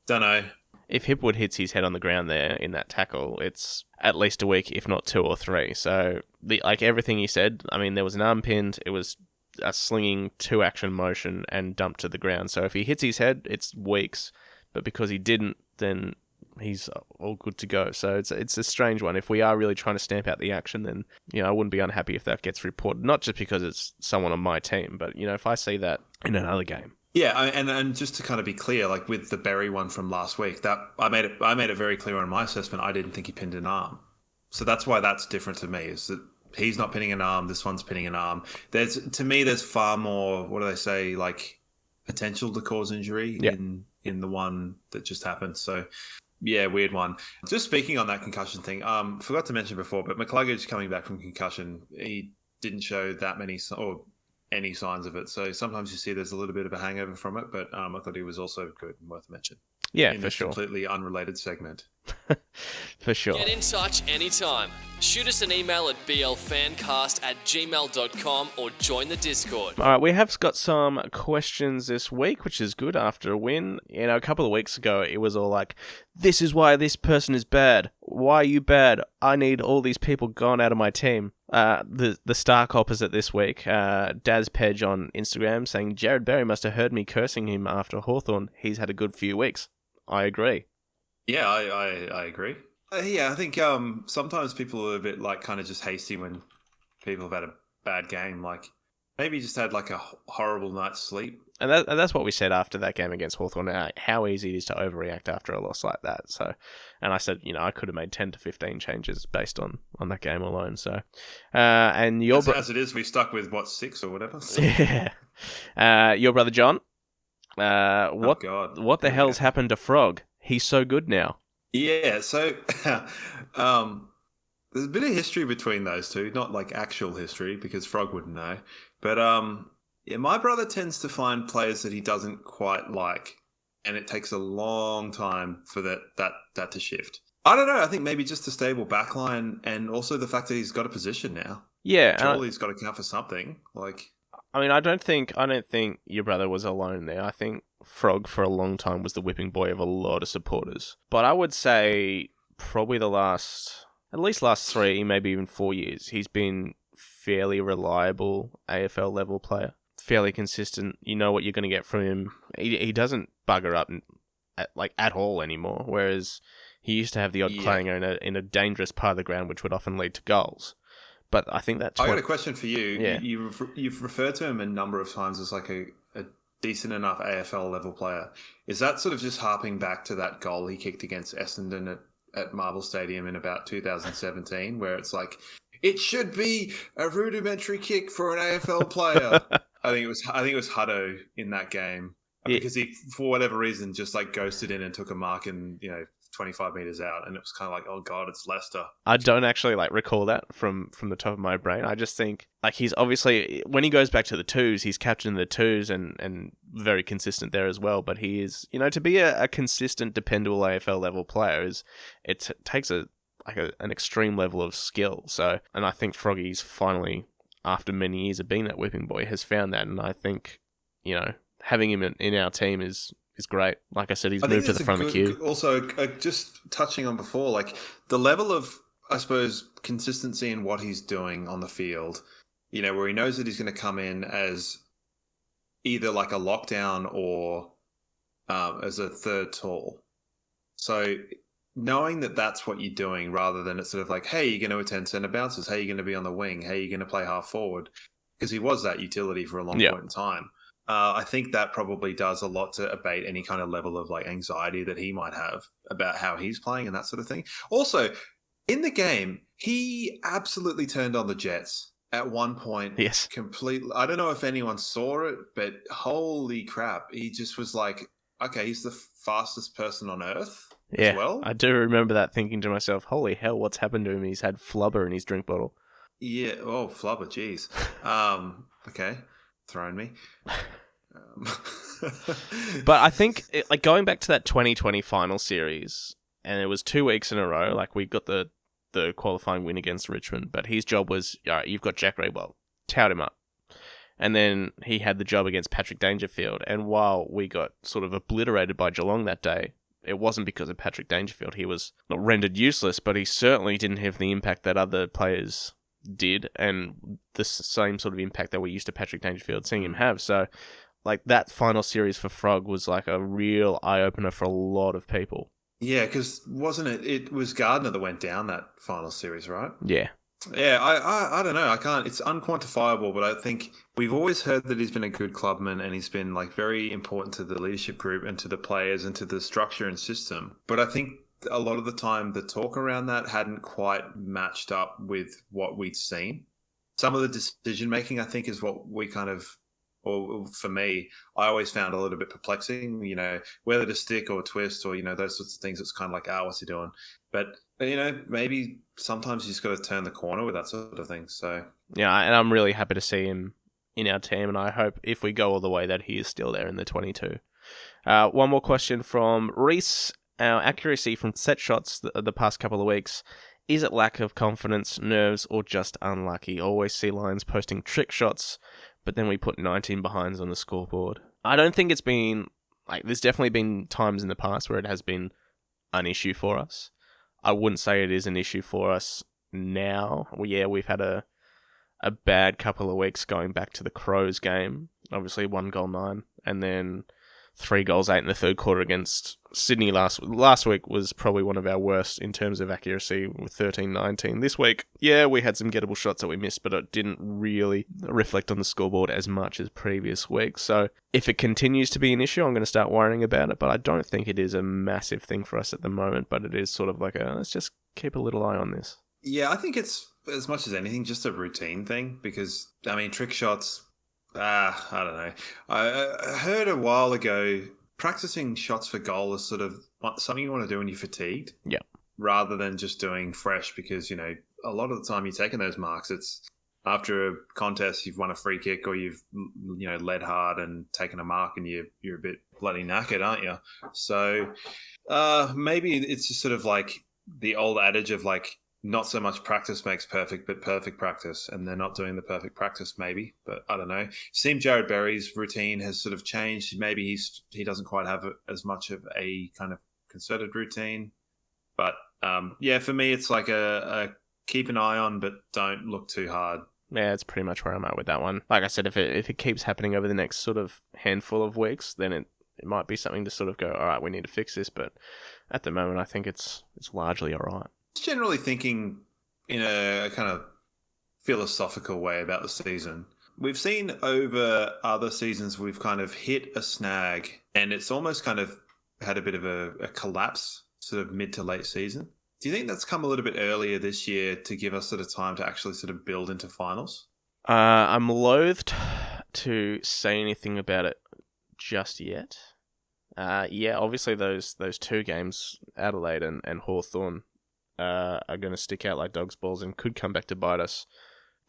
Speaker 4: Don't know.
Speaker 3: If Hipwood hits his head on the ground there in that tackle, it's at least a week, if not 2 or 3. So, like everything you said, I mean, there was an arm pinned, it was a slinging 2-action motion and dumped to the ground. So if he hits his head, it's weeks. But because he didn't, then he's all good to go. So it's a strange one. If we are really trying to stamp out the action, then I wouldn't be unhappy if that gets reported. Not just because it's someone on my team, but if I see that in another game.
Speaker 4: Yeah, and just to kind of be clear, like with the Berry one from last week, that I made it very clear in my assessment. I didn't think he pinned an arm, so that's why that's different to me. Is that he's not pinning an arm, this one's pinning an arm. There's far more. What do they say? Like potential to cause injury in the one that just happened. So yeah, weird one. Just speaking on that concussion thing, forgot to mention before, but McCluggage coming back from concussion, he didn't show that many or any signs of it. So sometimes you see there's a little bit of a hangover from it, but I thought he was also good and worth a mention.
Speaker 3: Yeah,
Speaker 4: in
Speaker 3: for
Speaker 4: this
Speaker 3: sure.
Speaker 4: Completely unrelated segment.
Speaker 3: For sure.
Speaker 5: Get in touch anytime. Shoot us an email at blfancast@gmail.com or join the Discord.
Speaker 3: All right, we have got some questions this week, which is good after a win. A couple of weeks ago, it was all like, this is why this person is bad. Why are you bad? I need all these people gone out of my team. The stark opposite this week, Daz Pedge on Instagram saying, Jared Berry must have heard me cursing him after Hawthorn. He's had a good few weeks. I agree.
Speaker 4: Yeah, I agree. I think sometimes people are a bit like kind of just hasty when people have had a bad game. Like maybe just had like a horrible night's sleep.
Speaker 3: And that's what we said after that game against Hawthorn, how easy it is to overreact after a loss like that. So, and I said, I could have made 10 to 15 changes based on that game alone. So, and
Speaker 4: as it is, we stuck with 6 or whatever. So.
Speaker 3: Yeah. Your brother John. What the hell's happened to Frog? He's so good now.
Speaker 4: Yeah, so there's a bit of history between those two, not like actual history because Frog wouldn't know. But my brother tends to find players that he doesn't quite like, and it takes a long time for that to shift. I don't know. I think maybe just a stable backline, and also the fact that he's got a position now.
Speaker 3: Yeah,
Speaker 4: surely he's got to count for something. Like,
Speaker 3: I mean, I don't think your brother was alone there. I think Frog for a long time was the whipping boy of a lot of supporters. But I would say probably at least last 3, maybe even 4 years, he's been fairly reliable AFL level player. Fairly consistent. You know what you're going to get from him. He doesn't bugger up at all anymore. Whereas he used to have the odd clanger in a dangerous part of the ground, which would often lead to goals. But I think that...
Speaker 4: I got a question for you.
Speaker 3: Yeah.
Speaker 4: You've referred to him a number of times as like a decent enough AFL level player. Is that sort of just harping back to that goal he kicked against Essendon at Marble Stadium in about 2017, where it's like, it should be a rudimentary kick for an AFL player? I think it was Hutto in that game because he, for whatever reason, just like ghosted in and took a mark and 25 meters out, and it was kind of like, oh god, it's Leicester.
Speaker 3: I don't actually recall that from the top of my brain. I just think he's obviously, when he goes back to the twos, he's captain the twos and very consistent there as well. But he is, to be a consistent, dependable AFL level player it takes an extreme level of skill. So, and I think Froggy's finally, after many years of being that whipping boy, has found that, and I think having him in our team is great. Like I said, he's moved to the front of the queue.
Speaker 4: Also, just touching on before, like the level of, I suppose, consistency in what he's doing on the field, where he knows that he's going to come in as either like a lockdown or as a third tall. So knowing that that's what you're doing rather than it's sort of like, hey, you're going to attend centre bounces, hey, you're going to be on the wing, hey, you're going to play half forward, because he was that utility for a long point in time. I think that probably does a lot to abate any kind of level of like anxiety that he might have about how he's playing and that sort of thing. Also, in the game, he absolutely turned on the Jets at one point.
Speaker 3: Yes.
Speaker 4: Completely. I don't know if anyone saw it, but holy crap. He just was like, okay, he's the fastest person on earth as well.
Speaker 3: I do remember that, thinking to myself, holy hell, what's happened to him? He's had flubber in his drink bottle.
Speaker 4: Yeah. Oh, flubber. Jeez. Okay. Throwing me.
Speaker 3: But I think going back to that 2020 final series, and it was 2 weeks in a row, like we got the qualifying win against Richmond, but his job was, all right, you've got Jack Riewoldt, tout him up. And then he had the job against Patrick Dangerfield, and while we got sort of obliterated by Geelong that day, it wasn't because of Patrick Dangerfield. He was not rendered useless, but he certainly didn't have the impact that other players did, and the same sort of impact that we're used to Patrick Dangerfield seeing him have. So, like, that final series for Frog was like a real eye-opener for a lot of people.
Speaker 4: Yeah, because wasn't it? It was Gardner that went down that final series, right?
Speaker 3: Yeah.
Speaker 4: Yeah, I don't know. I can't. It's unquantifiable, but I think we've always heard that he's been a good clubman and he's been like very important to the leadership group and to the players and to the structure and system. But I think a lot of the time the talk around that hadn't quite matched up with what we'd seen. Some of the decision making, I think, is what we kind of, or for me, I always found a little bit perplexing. You know, whether to stick or twist or those sorts of things. It's kind of like, what's he doing? But maybe sometimes you just got to turn the corner with that sort of thing. So
Speaker 3: yeah, and I'm really happy to see him in our team, and I hope if we go all the way that he is still there in the 22. One more question from Reese. Our accuracy from set shots the past couple of weeks, is it lack of confidence, nerves, or just unlucky? Always see Lions posting trick shots, but then we put 19 behinds on the scoreboard. I don't think it's been, there's definitely been times in the past where it has been an issue for us. I wouldn't say it is an issue for us now. Well, yeah, we've had a bad couple of weeks going back to the Crows game. Obviously, 1 goal 9, and then 3 goals 8 in the third quarter against Sydney last week was probably one of our worst in terms of accuracy with 13-19. This week, yeah, we had some gettable shots that we missed, but it didn't really reflect on the scoreboard as much as previous weeks. So if it continues to be an issue, I'm going to start worrying about it, but I don't think it is a massive thing for us at the moment, but it is sort of like let's just keep a little eye on this.
Speaker 4: Yeah, I think it's, as much as anything, just a routine thing because, trick shots, I don't know. I heard a while ago practicing shots for goal is sort of something you want to do when you're fatigued.
Speaker 3: Yeah.
Speaker 4: Rather than just doing fresh because, a lot of the time you're taking those marks. It's after a contest, you've won a free kick or you've, led hard and taken a mark and you're a bit bloody knackered, aren't you? So maybe it's just sort of like the old adage of not so much practice makes perfect, but perfect practice. And they're not doing the perfect practice, maybe. But I don't know. Seems Jared Berry's routine has sort of changed. Maybe he doesn't quite have as much of a kind of concerted routine. But yeah, for me, it's like a keep an eye on, but don't look too hard.
Speaker 3: Yeah, it's pretty much where I'm at with that one. Like I said, if it keeps happening over the next sort of handful of weeks, then it might be something to sort of go, all right, we need to fix this. But at the moment, I think it's largely all right.
Speaker 4: Generally thinking in a kind of philosophical way about the season. We've seen over other seasons we've kind of hit a snag and it's almost kind of had a bit of a collapse sort of mid to late season. Do you think that's come a little bit earlier this year to give us sort of time to actually sort of build into finals?
Speaker 3: I'm loathed to say anything about it just yet. Yeah, obviously those 2 games, Adelaide and Hawthorn, are going to stick out like dog's balls and could come back to bite us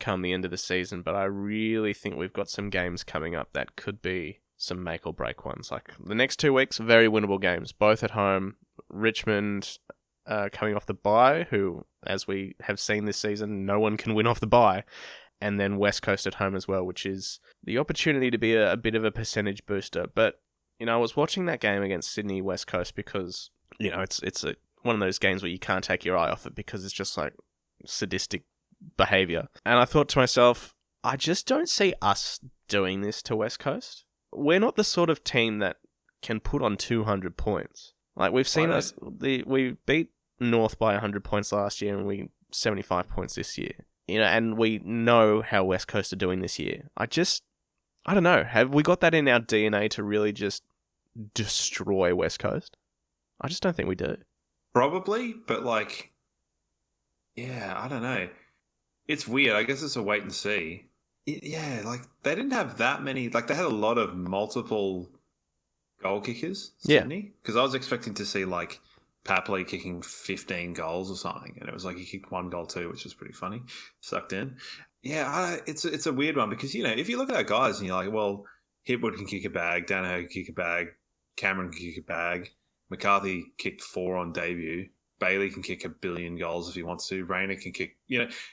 Speaker 3: come the end of the season. But I really think we've got some games coming up that could be some make or break ones. Like the next 2 weeks, very winnable games, both at home. Richmond coming off the bye, who, as we have seen this season, no one can win off the bye. And then West Coast at home as well, which is the opportunity to be a bit of a percentage booster. But, I was watching that game against Sydney West Coast because, it's one of those games where you can't take your eye off it because it's just like sadistic behavior. And I thought to myself, I just don't see us doing this to West Coast. We're not the sort of team that can put on 200 points. Like we've seen we beat North by 100 points last year and we 75 points this year. And we know how West Coast are doing this year. I don't know. Have we got that in our DNA to really just destroy West Coast? I just don't think we do.
Speaker 4: Probably, but yeah, I don't know. It's weird. I guess it's a wait and see. Yeah, they didn't have that many. They had a lot of multiple goal kickers, Sydney. Because I was expecting to see Papley kicking 15 goals or something, and it was he kicked 1 goal too, which was pretty funny. Sucked in. Yeah, it's a weird one because if you look at our guys and you're like, well, Hipwood can kick a bag, Danaher can kick a bag, Cameron can kick a bag. McCarthy kicked 4 on debut. Bailey can kick 1 billion goals if he wants to. Rayner can kick,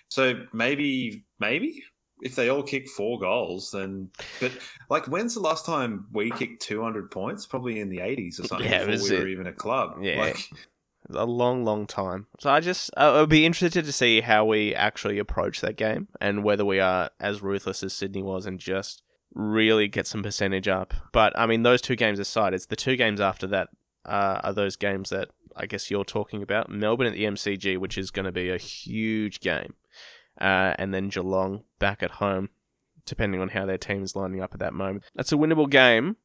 Speaker 4: So maybe if they all kick 4 goals, then. But when's the last time we kicked 200 points? Probably in the 80s or something.
Speaker 3: Yeah,
Speaker 4: before we were even a club.
Speaker 3: Yeah, a long, long time. So I would be interested to see how we actually approach that game and whether we are as ruthless as Sydney was and just really get some percentage up. But those 2 games aside, it's the 2 games after that. Are those games that I guess you're talking about. Melbourne at the MCG, which is going to be a huge game. And then Geelong back at home, depending on how their team's lining up at that moment. That's a winnable game,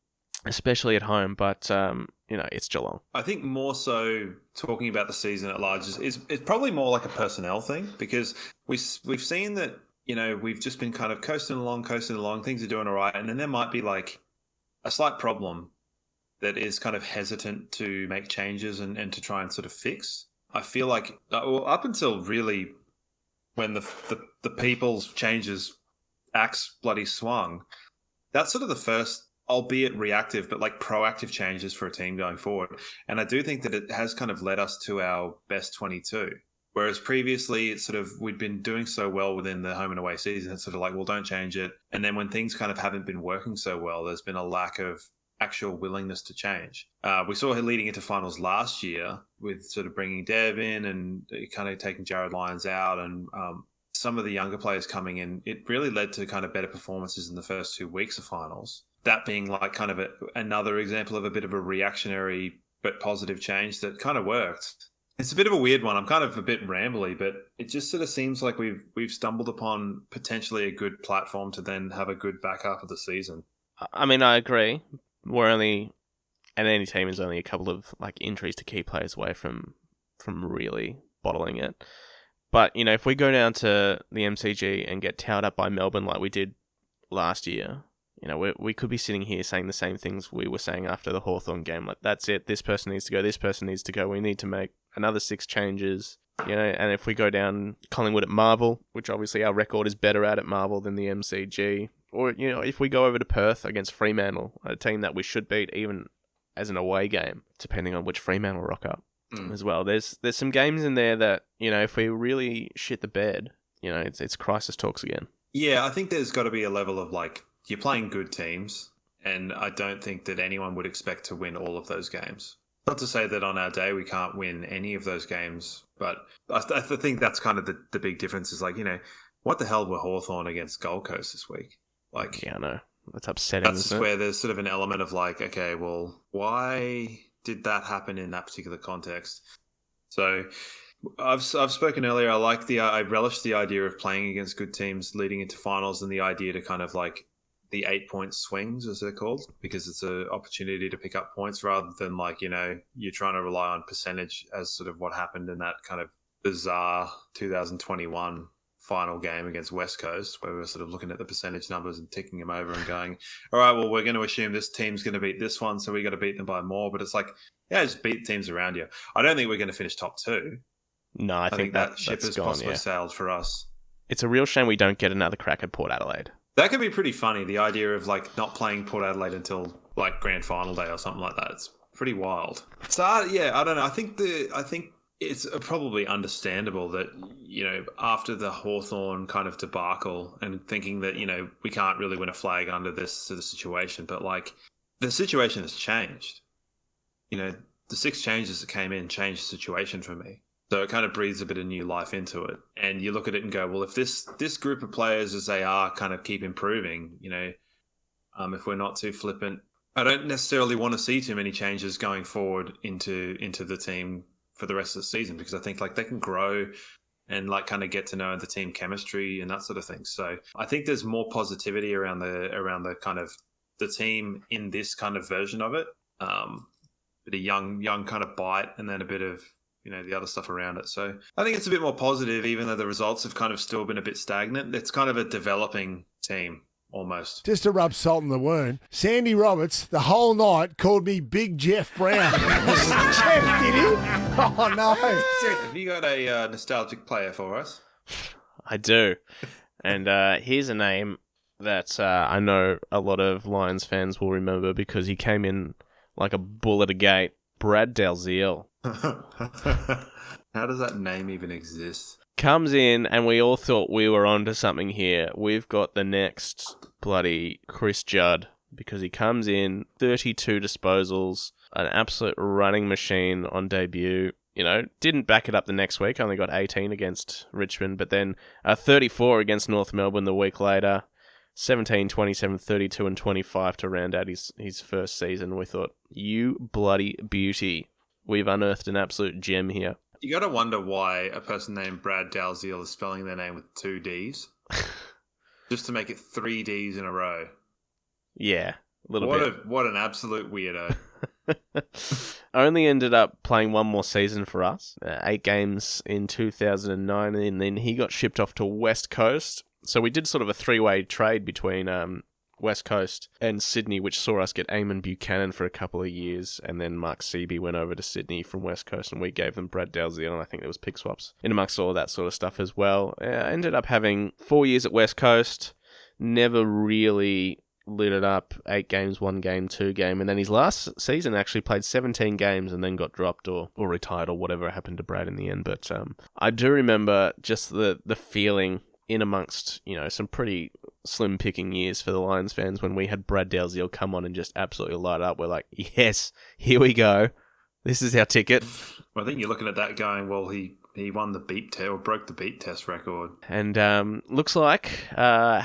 Speaker 3: especially at home, but, it's Geelong.
Speaker 4: I think more so talking about the season at large is probably more like a personnel thing, because we've seen that, we've just been kind of coasting along, things are doing all right, and then there might be like a slight problem that is kind of hesitant to make changes and to try and sort of fix. I feel like up until really when the people's changes axe bloody swung, that's sort of the first, albeit reactive, but like proactive changes for a team going forward. And I do think that it has kind of led us to our best 22. Whereas previously, it's sort of, we'd been doing so well within the home and away season, it's sort of like, well, don't change it. And then when things kind of haven't been working so well, there's been a lack of actual willingness to change. We saw her leading into finals last year with sort of bringing Dev in and kind of taking Jared Lyons out and some of the younger players coming in. It really led to kind of better performances in the first 2 weeks of finals. That being like kind of another example of a bit of a reactionary but positive change that kind of worked. It's a bit of a weird one. I'm kind of a bit rambly, but it just sort of seems like we've stumbled upon potentially a good platform to then have a good back half of the season.
Speaker 3: I mean, I agree. And any team is only a couple of like injuries to key players away from really bottling it. But, if we go down to the MCG and get towed up by Melbourne like we did last year, we could be sitting here saying the same things we were saying after the Hawthorn game. Like, that's it. This person needs to go. This person needs to go. We need to make another 6 changes. And if we go down Collingwood at Marvel, which obviously our record is better at Marvel than the MCG, or, if we go over to Perth against Fremantle, a team that we should beat even as an away game, depending on which Fremantle rock up as well. There's some games in there that, if we really shit the bed, it's crisis talks again.
Speaker 4: Yeah, I think there's got to be a level of like, you're playing good teams, and I don't think that anyone would expect to win all of those games. Not to say that on our day we can't win any of those games, but I think that's kind of the big difference is like, what the hell were Hawthorn against Gold Coast this week? Like,
Speaker 3: yeah, I know. That's upsetting.
Speaker 4: That's just where there's sort of an element of like, okay, well, why did that happen in that particular context? So I've spoken earlier. I relish the idea of playing against good teams leading into finals, and the idea to kind of like the 8-point swings, as they're called, because it's an opportunity to pick up points rather than like, you're trying to rely on percentage as sort of what happened in that kind of bizarre 2021 final game against West Coast, where we were sort of looking at the percentage numbers and ticking them over and going, all right, well, we're going to assume this team's going to beat this one, so we got to beat them by more. But it's like, yeah, just beat teams around you. I don't think we're going to finish top 2.
Speaker 3: No, I think
Speaker 4: that ship has
Speaker 3: gone,
Speaker 4: possibly sailed for us.
Speaker 3: It's a real shame we don't get another crack at Port Adelaide.
Speaker 4: That could be pretty funny, the idea of like not playing Port Adelaide until like grand final day or something like that. It's pretty wild. So yeah, I don't know. I think it's probably understandable that, after the Hawthorn kind of debacle and thinking that, we can't really win a flag under this sort of situation, but like the situation has changed. The 6 changes that came in changed the situation for me. So it kind of breathes a bit of new life into it. And you look at it and go, well, if this group of players as they are kind of keep improving, if we're not too flippant, I don't necessarily want to see too many changes going forward into the team for the rest of the season, because I think like they can grow and like kind of get to know the team chemistry and that sort of thing. So I think there's more positivity around the kind of the team in this kind of version of it. Bit of young kind of bite, and then a bit of, the other stuff around it. So I think it's a bit more positive, even though the results have kind of still been a bit stagnant. It's kind of a developing team almost.
Speaker 6: Just to rub salt in the wound, Sandy Roberts the whole night called me Big Jeff Brown. Jeff, did he? Oh, no.
Speaker 4: Have you got a nostalgic player for us?
Speaker 3: I do. And here's a name that I know a lot of Lions fans will remember because he came in like a bull at a gate. Brad Dalziel.
Speaker 4: How does that name even exist?
Speaker 3: Comes in, and we all thought we were onto something here. We've got the next bloody Chris Judd, because he comes in, 32 disposals, an absolute running machine on debut. Didn't back it up the next week, only got 18 against Richmond, but then 34 against North Melbourne the week later. 17, 27, 32, and 25 to round out his first season. We thought, you bloody beauty. we've unearthed an absolute gem here.
Speaker 4: You got to wonder why a person named Brad Dalziel is spelling their name with 2 Ds. Just to make it 3 Ds in a row.
Speaker 3: Yeah, a little bit.
Speaker 4: What an absolute weirdo.
Speaker 3: Only ended up playing one more season for us, 8 games in 2009, and then he got shipped off to West Coast. So we did sort of a 3-way trade between West Coast and Sydney, which saw us get Eamon Buchanan for a couple of years, and then Mark Seaby went over to Sydney from West Coast, and we gave them Brad Dalziel, and I think there was pick swaps in amongst all of that sort of stuff as well. I ended up having 4 years at West Coast, never really lit it up. 8 games, 1 game, 2 game, and then his last season actually played 17 games and then got dropped or retired or whatever happened to Brad in the end. But I do remember just the feeling in amongst, some pretty slim picking years for the Lions fans when we had Brad Dalziel come on and just absolutely light up. We're like, yes, here we go. This is our ticket.
Speaker 4: Well, I think you're looking at that going, well, he won the beat test or broke the beat test record.
Speaker 3: And looks like I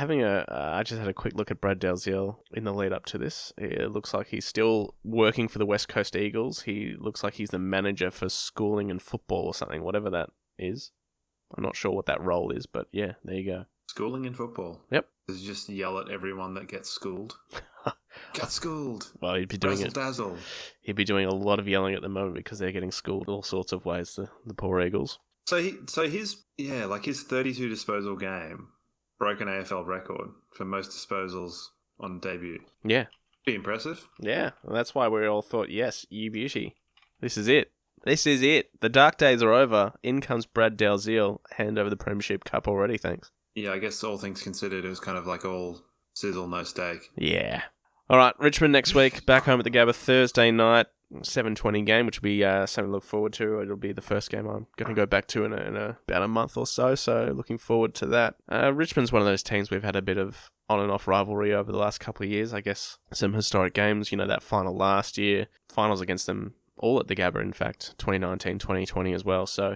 Speaker 3: just had a quick look at Brad Dalziel in the lead up to this. It looks like he's still working for the West Coast Eagles. He looks like he's the manager for schooling and football or something, whatever that is. I'm not sure what that role is, but yeah, there you go.
Speaker 4: Schooling and football.
Speaker 3: Yep.
Speaker 4: Does he just yell at everyone that gets schooled? Get schooled.
Speaker 3: Well, he'd be doing
Speaker 4: Razzle dazzle.
Speaker 3: He'd be doing a lot of yelling at the moment because they're getting schooled all sorts of ways. The poor Eagles.
Speaker 4: So his 32 disposal game broke an AFL record for most disposals on debut.
Speaker 3: Yeah.
Speaker 4: Pretty impressive.
Speaker 3: Yeah, well, that's why we all thought, yes, you beauty. This is it. This is it. The dark days are over. In comes Brad Dalziel. Hand over the Premiership Cup already, thanks.
Speaker 4: Yeah, I guess all things considered, it was kind of like all sizzle, no steak.
Speaker 3: Yeah. All right, Richmond next week. Back home at the Gabba Thursday night. 7:20 game, which will be something to look forward to. It'll be the first game I'm going to go back to in about a month or so, so looking forward to that. Richmond's one of those teams we've had a bit of on and off rivalry over the last couple of years, I guess. Some historic games, that final last year, finals against them all at the Gabba, in fact, 2019, 2020 as well, so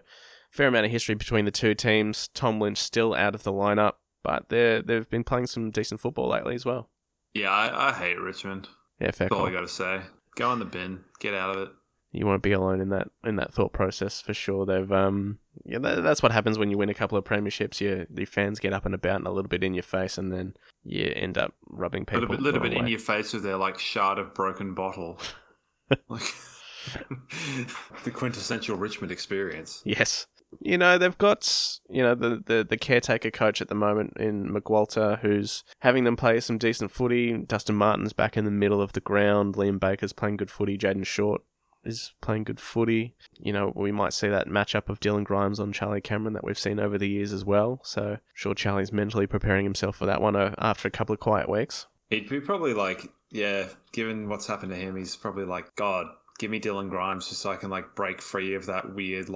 Speaker 3: fair amount of history between the two teams. Tom Lynch still out of the lineup, but they've been playing some decent football lately as well.
Speaker 4: Yeah, I hate Richmond.
Speaker 3: Yeah, fair
Speaker 4: That's all
Speaker 3: call.
Speaker 4: I got to say. Go in the bin. Get out of it.
Speaker 3: You won't be alone in that thought process for sure. They've that's what happens when you win a couple of premierships. The fans get up and about and a little bit in your face, and then you end up rubbing people.
Speaker 4: A little bit in your face with their shard of broken bottle, like the quintessential Richmond experience.
Speaker 3: Yes. They've got, the caretaker coach at the moment in McWalter, who's having them play some decent footy. Dustin Martin's back in the middle of the ground. Liam Baker's playing good footy. Jaden Short is playing good footy. We might see that matchup of Dylan Grimes on Charlie Cameron that we've seen over the years as well. So I'm sure Charlie's mentally preparing himself for that one after a couple of quiet weeks.
Speaker 4: He'd be probably given what's happened to him, he's probably like, God, give me Dylan Grimes just so I can break free of that weird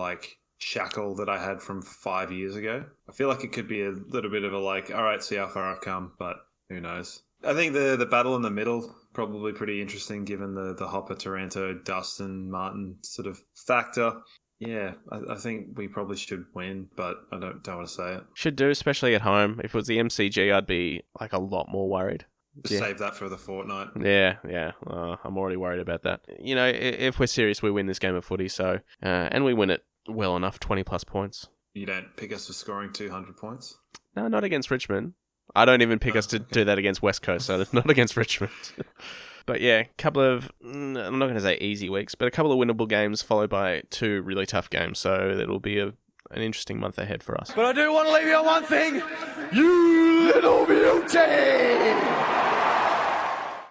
Speaker 4: shackle that I had from 5 years ago. I feel like it could be a little bit of a all right, see how far I've come, but who knows. I think the battle in the middle probably pretty interesting given the Hopper, Taranto, Dustin, Martin sort of factor. Yeah, I think we probably should win, but I don't want to say it.
Speaker 3: Should do, especially at home. If it was the MCG, I'd be a lot more worried.
Speaker 4: Just save that for the fortnight.
Speaker 3: Yeah. I'm already worried about that. If we're serious, we win this game of footy, so and we win it well enough, 20 plus points.
Speaker 4: You don't pick us for scoring 200 points?
Speaker 3: No, not against Richmond. I don't even pick us to do that against West Coast, so not against Richmond. But yeah, couple of, I'm not going to say easy weeks, but a couple of winnable games followed by 2 really tough games, so it'll be an interesting month ahead for us.
Speaker 2: But I do want to leave you on one thing. You little beauty!